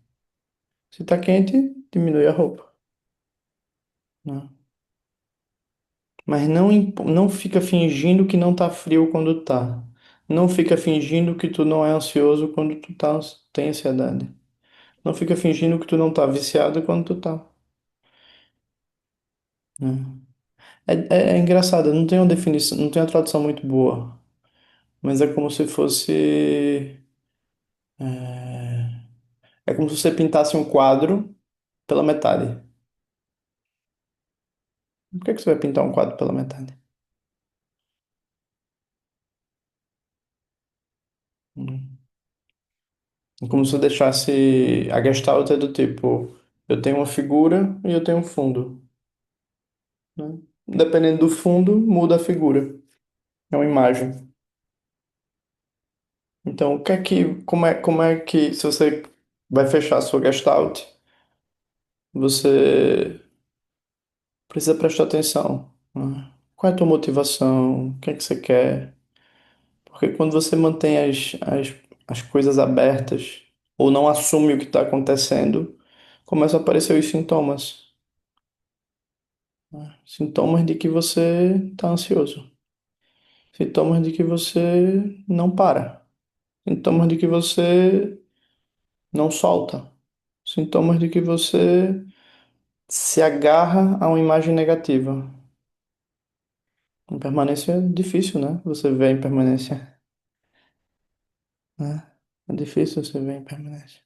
Se tá quente, diminui a roupa, né? Mas não fica fingindo que não tá frio quando tá. Não fica fingindo que tu não é ansioso quando tu tem ansiedade. Não fica fingindo que tu não tá viciado quando tu tá, né? É engraçado, não tem uma definição, não tem uma tradução muito boa, mas é como se fosse. É, é como se você pintasse um quadro pela metade. Por que que você vai pintar um quadro pela metade? Hum. É como se eu deixasse. A Gestalt é do tipo: eu tenho uma figura e eu tenho um fundo, né? Dependendo do fundo, muda a figura. É uma imagem. Então, como é que, se você vai fechar a sua Gestalt, você precisa prestar atenção, né? Qual é a tua motivação? O que é que você quer? Porque quando você mantém as coisas abertas ou não assume o que está acontecendo, começam a aparecer os sintomas, né? Sintomas de que você está ansioso. Sintomas de que você não para. Sintomas de que você não solta. Sintomas de que você se agarra a uma imagem negativa. Impermanência é difícil, né? Você vê a impermanência, né? É difícil você ver a impermanência.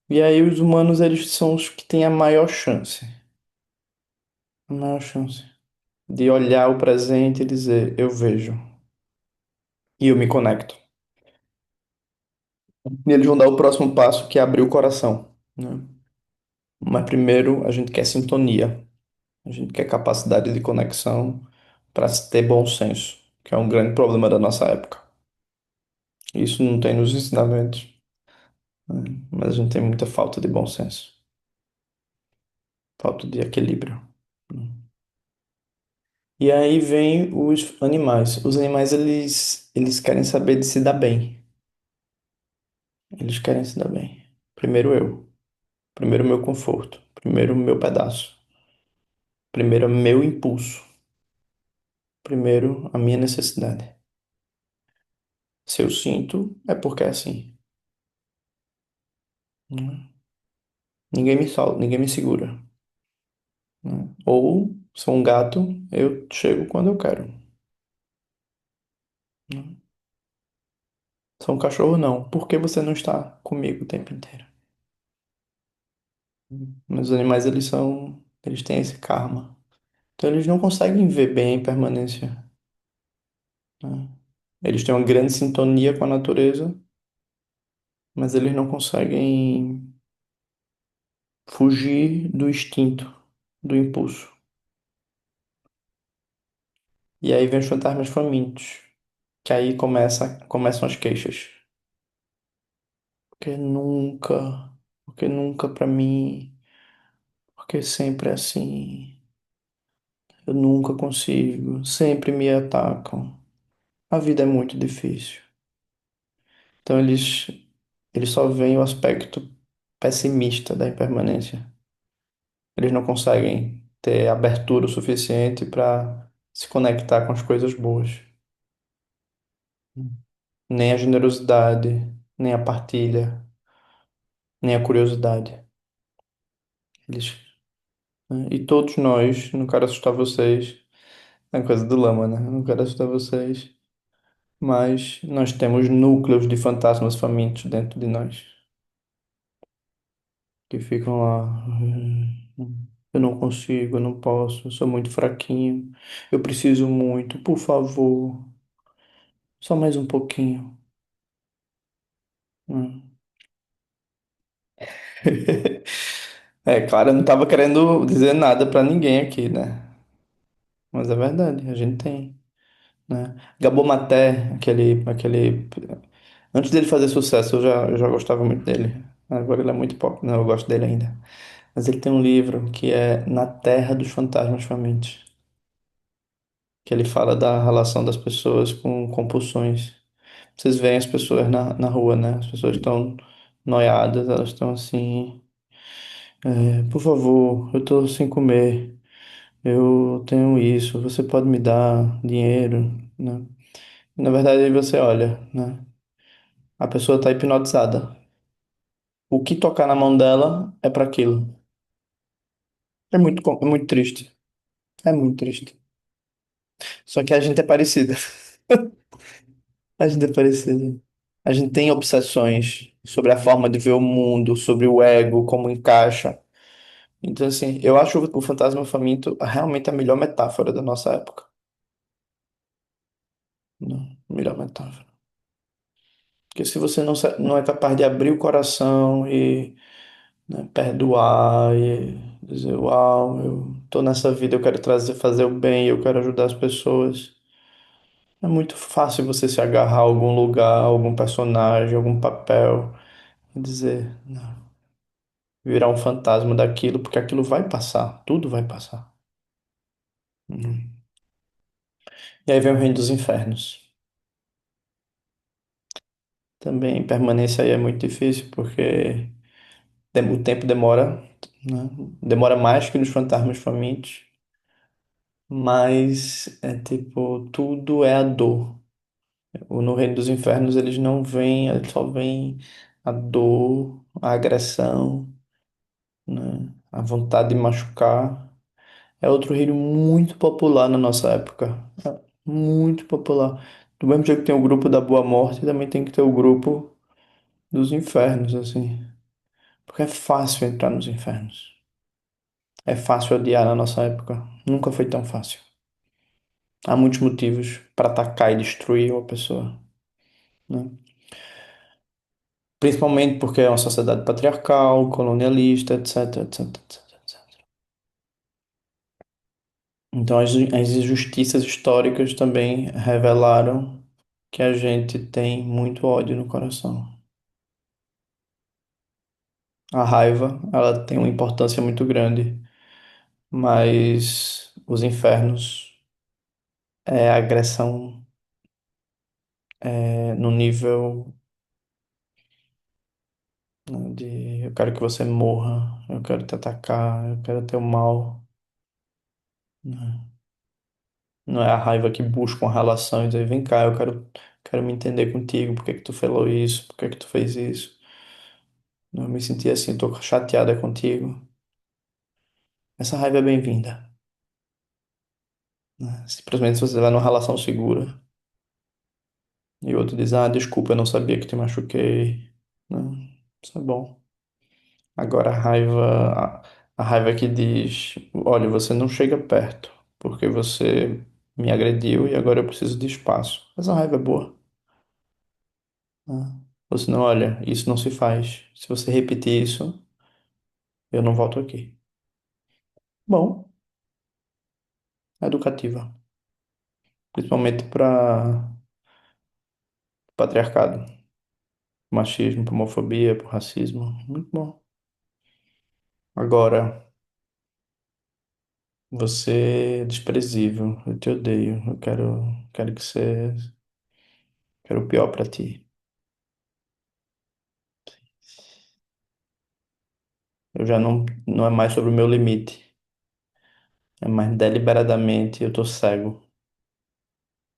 E aí os humanos, eles são os que têm a maior chance de olhar o presente e dizer, eu vejo, e eu me conecto. E eles vão dar o próximo passo, que é abrir o coração, né? Mas primeiro a gente quer sintonia, a gente quer capacidade de conexão para ter bom senso, que é um grande problema da nossa época. Isso não tem nos ensinamentos, né? Mas a gente tem muita falta de bom senso, falta de equilíbrio, né? E aí vem os animais. Os animais, eles querem saber de se dar bem. Eles querem se dar bem. Primeiro eu. Primeiro meu conforto. Primeiro meu pedaço. Primeiro meu impulso. Primeiro a minha necessidade. Se eu sinto, é porque é assim, né? Ninguém me solta, ninguém me segura, né? Ou, sou um gato, eu chego quando eu quero, né? Sou um cachorro, não. Por que você não está comigo o tempo inteiro? Mas os animais, eles têm esse karma. Então eles não conseguem ver bem a impermanência, né? Eles têm uma grande sintonia com a natureza, mas eles não conseguem fugir do instinto, do impulso. E aí vem os fantasmas famintos, que aí começam as queixas. Porque nunca, porque nunca pra mim, porque sempre é assim, eu nunca consigo, sempre me atacam. A vida é muito difícil. Então eles só veem o aspecto pessimista da impermanência. Eles não conseguem ter abertura o suficiente para se conectar com as coisas boas. Nem a generosidade, nem a partilha, nem a curiosidade. Eles, né? E todos nós, não quero assustar vocês, é coisa do lama, né? Não quero assustar vocês, mas nós temos núcleos de fantasmas famintos dentro de nós, que ficam lá. Eu não consigo, eu não posso, eu sou muito fraquinho, eu preciso muito, por favor, só mais um pouquinho. Hum. É, claro, eu não estava querendo dizer nada para ninguém aqui, né? Mas é verdade, a gente tem, né? Gabor Maté, aquele... Antes dele fazer sucesso, eu já gostava muito dele. Agora ele é muito pop, não, eu gosto dele ainda. Mas ele tem um livro que é Na Terra dos Fantasmas Famintos, que ele fala da relação das pessoas com compulsões. Vocês veem as pessoas na rua, né? As pessoas estão noiadas, elas estão assim, por favor, eu estou sem comer, eu tenho isso, você pode me dar dinheiro, né? Na verdade, aí você olha, né? A pessoa está hipnotizada. O que tocar na mão dela é para aquilo. É muito triste. É muito triste. Só que a gente é parecida. A gente é parecida. A gente tem obsessões sobre a forma de ver o mundo, sobre o ego, como encaixa. Então, assim, eu acho o Fantasma Faminto realmente a melhor metáfora da nossa época. Né? Melhor metáfora. Porque se você não é capaz de abrir o coração e, né, perdoar e dizer, uau, eu tô nessa vida, eu quero fazer o bem, eu quero ajudar as pessoas. É muito fácil você se agarrar a algum lugar, a algum personagem, algum papel e dizer, não, virar um fantasma daquilo, porque aquilo vai passar, tudo vai passar. Uhum. E aí vem o Reino dos Infernos. Também permanência aí é muito difícil, porque o tempo demora, né? Demora mais que nos Fantasmas Famintos, mas é tipo, tudo é a dor. No Reino dos Infernos eles não veem, eles só veem a dor, a agressão, né? A vontade de machucar. É outro reino muito popular na nossa época. É muito popular. Do mesmo jeito que tem o grupo da Boa Morte, também tem que ter o grupo dos infernos, assim. Porque é fácil entrar nos infernos. É fácil odiar na nossa época. Nunca foi tão fácil. Há muitos motivos para atacar e destruir uma pessoa, né? Principalmente porque é uma sociedade patriarcal, colonialista, etc, etc, etc, etc. Então as injustiças históricas também revelaram que a gente tem muito ódio no coração. A raiva, ela tem uma importância muito grande, mas os infernos é agressão no nível, né, de eu quero que você morra, eu quero te atacar, eu quero teu mal, né? Não é a raiva que busca uma relação e dizer, vem cá, quero me entender contigo, por que que tu falou isso, por que que tu fez isso? Não, eu me senti assim, tô chateada contigo. Essa raiva é bem-vinda, né? Simplesmente se você estiver numa relação segura, E o outro diz, ah, desculpa, eu não sabia que te machuquei. Não, isso é bom. Agora a raiva que diz, olha, você não chega perto, porque você me agrediu e agora eu preciso de espaço. Essa raiva é boa. Né? Você não, olha, isso não se faz. Se você repetir isso, eu não volto aqui. Bom, educativa. Principalmente para patriarcado, machismo, para homofobia, para racismo. Muito bom. Agora, você é desprezível. Eu te odeio. Quero que você, quero o pior para ti. Eu já não é mais sobre o meu limite. É mais deliberadamente eu tô cego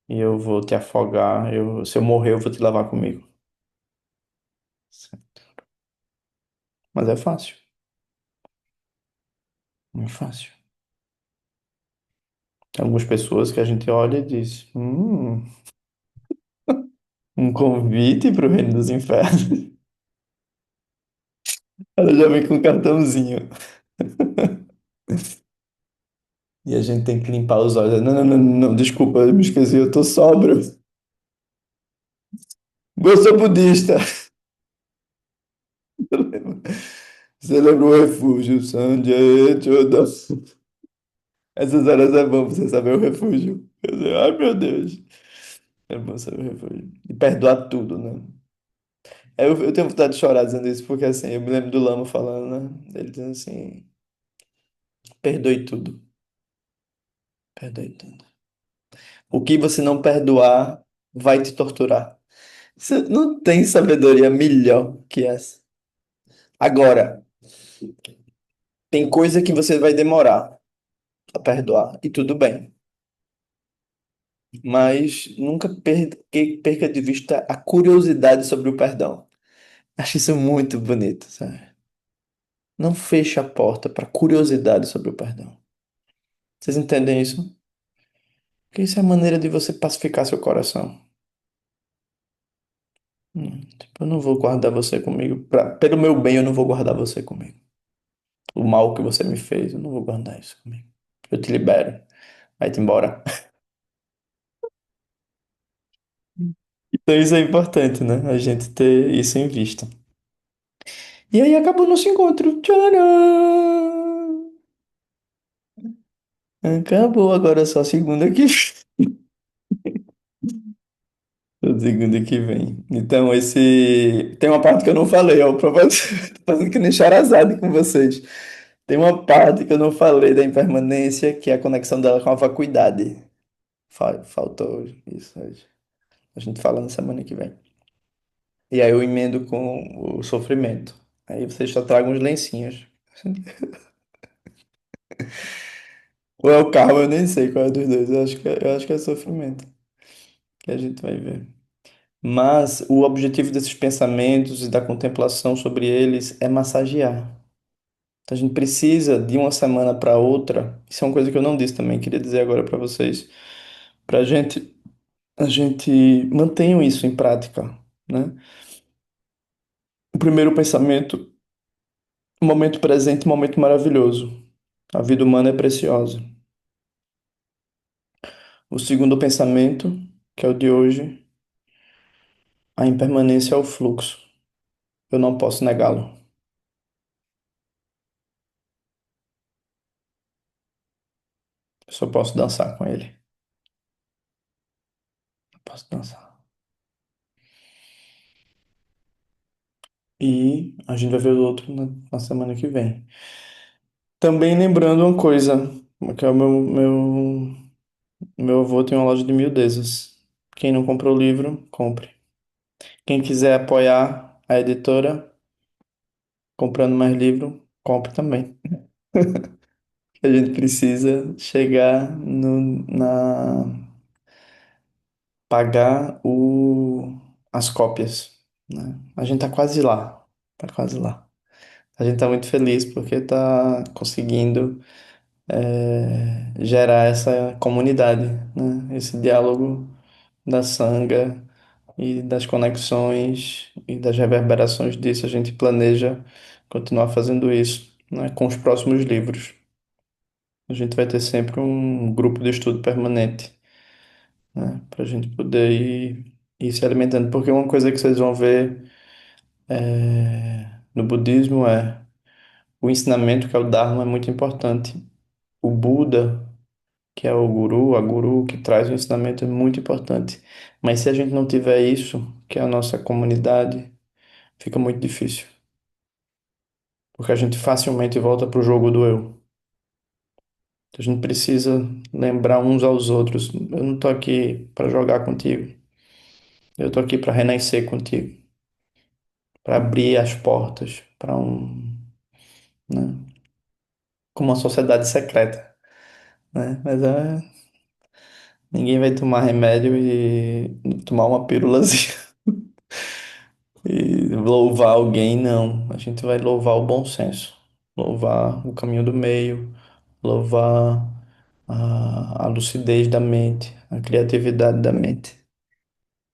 e eu vou te afogar. Se eu morrer, eu vou te levar comigo. Mas é fácil. Não é fácil. Tem algumas pessoas que a gente olha e diz, um convite para o reino dos infernos. Ela já vem com um cartãozinho. E a gente tem que limpar os olhos. Não, não, não, não, desculpa, eu me esqueci, eu tô sóbrio. Eu sou budista. Você lembra o refúgio? Sanjay Chodo. Essas horas é bom você saber o refúgio. Ai, meu Deus. É bom saber o refúgio. E perdoar tudo, né? Eu tenho vontade de chorar dizendo isso, porque assim, eu me lembro do Lama falando, né? Ele dizendo assim, perdoe tudo. Perdoe tudo. O que você não perdoar vai te torturar. Você não tem sabedoria melhor que essa. Agora, tem coisa que você vai demorar a perdoar, e tudo bem. Mas nunca perca de vista a curiosidade sobre o perdão. Acho isso muito bonito, sabe? Não feche a porta para curiosidade sobre o perdão. Vocês entendem isso? Porque isso é a maneira de você pacificar seu coração. Tipo, eu não vou guardar você comigo. Pelo meu bem, eu não vou guardar você comigo. O mal que você me fez, eu não vou guardar isso comigo. Eu te libero. Vai-te embora. Então isso é importante, né? A gente ter isso em vista. E aí acabou nosso encontro. Tcharam! Acabou, agora é só segunda que só segunda que vem. Então, esse. Tem uma parte que eu não falei, ó. Tô fazendo que nem Charazade com vocês. Tem uma parte que eu não falei da impermanência, que é a conexão dela com a vacuidade. Faltou isso hoje. A gente fala na semana que vem. E aí eu emendo com o sofrimento. Aí vocês só tragam uns lencinhos. Ou é o carro, eu nem sei qual é dos dois. Eu acho que é sofrimento, que a gente vai ver. Mas o objetivo desses pensamentos e da contemplação sobre eles é massagear. Então a gente precisa de uma semana para outra. Isso é uma coisa que eu não disse também, queria dizer agora para vocês. Para a gente mantenha isso em prática, né? O primeiro pensamento, momento presente, momento maravilhoso. A vida humana é preciosa. O segundo pensamento, que é o de hoje, a impermanência é o fluxo. Eu não posso negá-lo. Eu só posso dançar com ele. Eu posso dançar. E a gente vai ver o outro na semana que vem. Também lembrando uma coisa, que é o meu avô tem uma loja de miudezas. Quem não comprou o livro, compre. Quem quiser apoiar a editora, comprando mais livro, compre também. A gente precisa chegar pagar as cópias, né? A gente tá quase lá, tá quase lá. A gente tá muito feliz porque tá conseguindo gerar essa comunidade, né? Esse diálogo da sanga e das conexões e das reverberações disso, a gente planeja continuar fazendo isso, né, com os próximos livros. A gente vai ter sempre um grupo de estudo permanente, né, para a gente poder ir se alimentando. Porque uma coisa que vocês vão ver no budismo é o ensinamento, que é o Dharma, é muito importante. O Buda, que é o guru, a guru que traz o ensinamento, é muito importante. Mas se a gente não tiver isso, que é a nossa comunidade, fica muito difícil. Porque a gente facilmente volta para o jogo do eu. Então, a gente precisa lembrar uns aos outros. Eu não tô aqui para jogar contigo. Eu tô aqui para renascer contigo, para abrir as portas para né, como uma sociedade secreta, né? Mas ninguém vai tomar remédio e tomar uma pílulazinha e louvar alguém, não. A gente vai louvar o bom senso, louvar o caminho do meio, louvar a lucidez da mente, a criatividade da mente,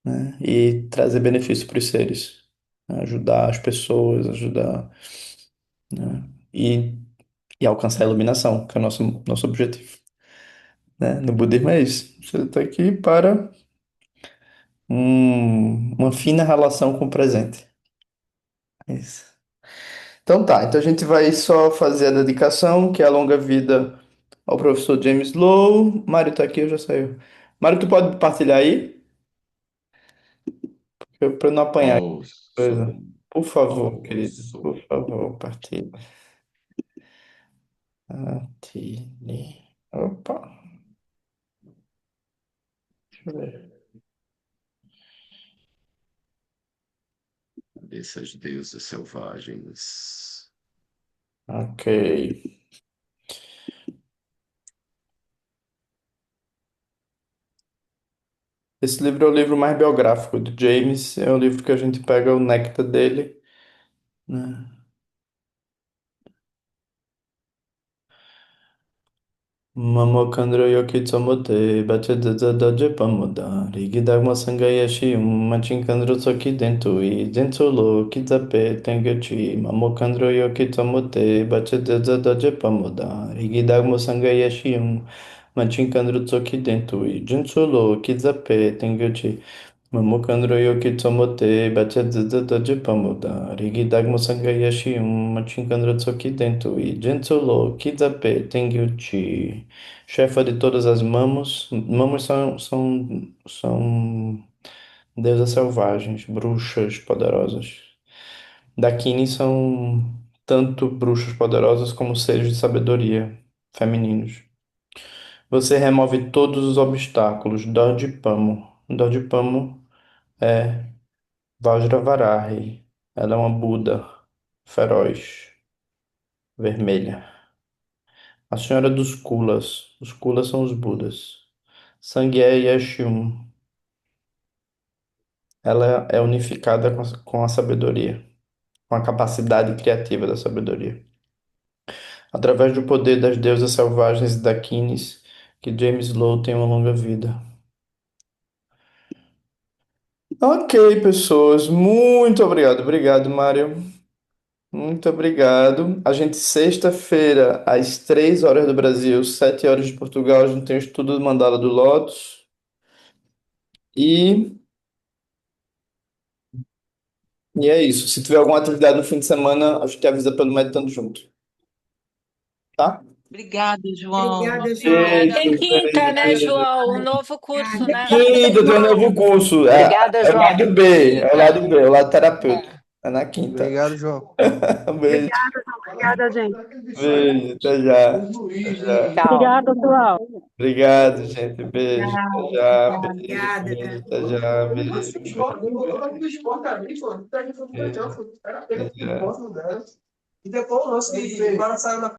né? E trazer benefício para os seres, né? Ajudar as pessoas, ajudar, né? E alcançar a iluminação, que é o nosso objetivo, né? No budismo é isso. Você está aqui para uma fina relação com o presente. É isso. Então tá, então a gente vai só fazer a dedicação, que é a longa vida ao professor James Lowe. Mário tá aqui, eu já saiu. Mário, tu pode partilhar aí? Para não apanhar coisa. Ouço, Por favor, querido, por ouço. favor, partilhe. Partilhe. Opa, deixa eu ver. Dessas deusas selvagens. Ok. Esse livro é o livro mais biográfico de James. É o livro que a gente pega o néctar dele, né? Mamokandro yoki tsomote, bachadada doje pamoda, rigidagma sangayashi, machinkandro soki dentui, dentsulo kizape tengochi, mamokandro yoki tsomote, bachadada doje pamoda, rigidagma sangayashi, machinkandro soki dentui, dentsulo kizape tengochi, mamokandro yoki tsomote, bachadada doje pamoda, rigidagma sangayashi, machinkandro soki dentui, dentsulo kizape tengochi. Chefa de todas as mamos. Mamos são deusas selvagens, bruxas poderosas. Dakini são tanto bruxas poderosas como seres de sabedoria femininos. Você remove todos os obstáculos. Dodipamo. Dodipamo é Vajravarahi. Ela é uma Buda feroz, vermelha. A Senhora dos Kulas. Os Kulas são os Budas. Sangye Yashum. Ela é unificada com a sabedoria, com a capacidade criativa da sabedoria. Através do poder das deusas selvagens e daquines, que James Lowe tenha uma longa vida. Ok, pessoas, muito obrigado. Obrigado, Mário. Muito obrigado. A gente, sexta-feira, às 3 horas do Brasil, 7 horas de Portugal, a gente tem o estudo do Mandala do Lótus. E, e é isso. Se tiver alguma atividade no fim de semana, a gente avisa pelo Meditando Junto. Tá? Obrigada, João. Obrigada, João. Beijo, Tem quinta, beijo, né, beijo. João? O novo curso, Obrigada. né? Quinta tem um novo curso. Obrigada, É o João. lado B, é o lado Quinta. B, é o lado terapêutico. É. É na quinta. Obrigado, João. Um beijo, Obrigada, gente. beijo, até já. Até já. Tchau. Obrigada, pessoal. Obrigado, gente. Beijo, até já. Beijo, Obrigada. beijo, até já. Beijo, beijo, até já.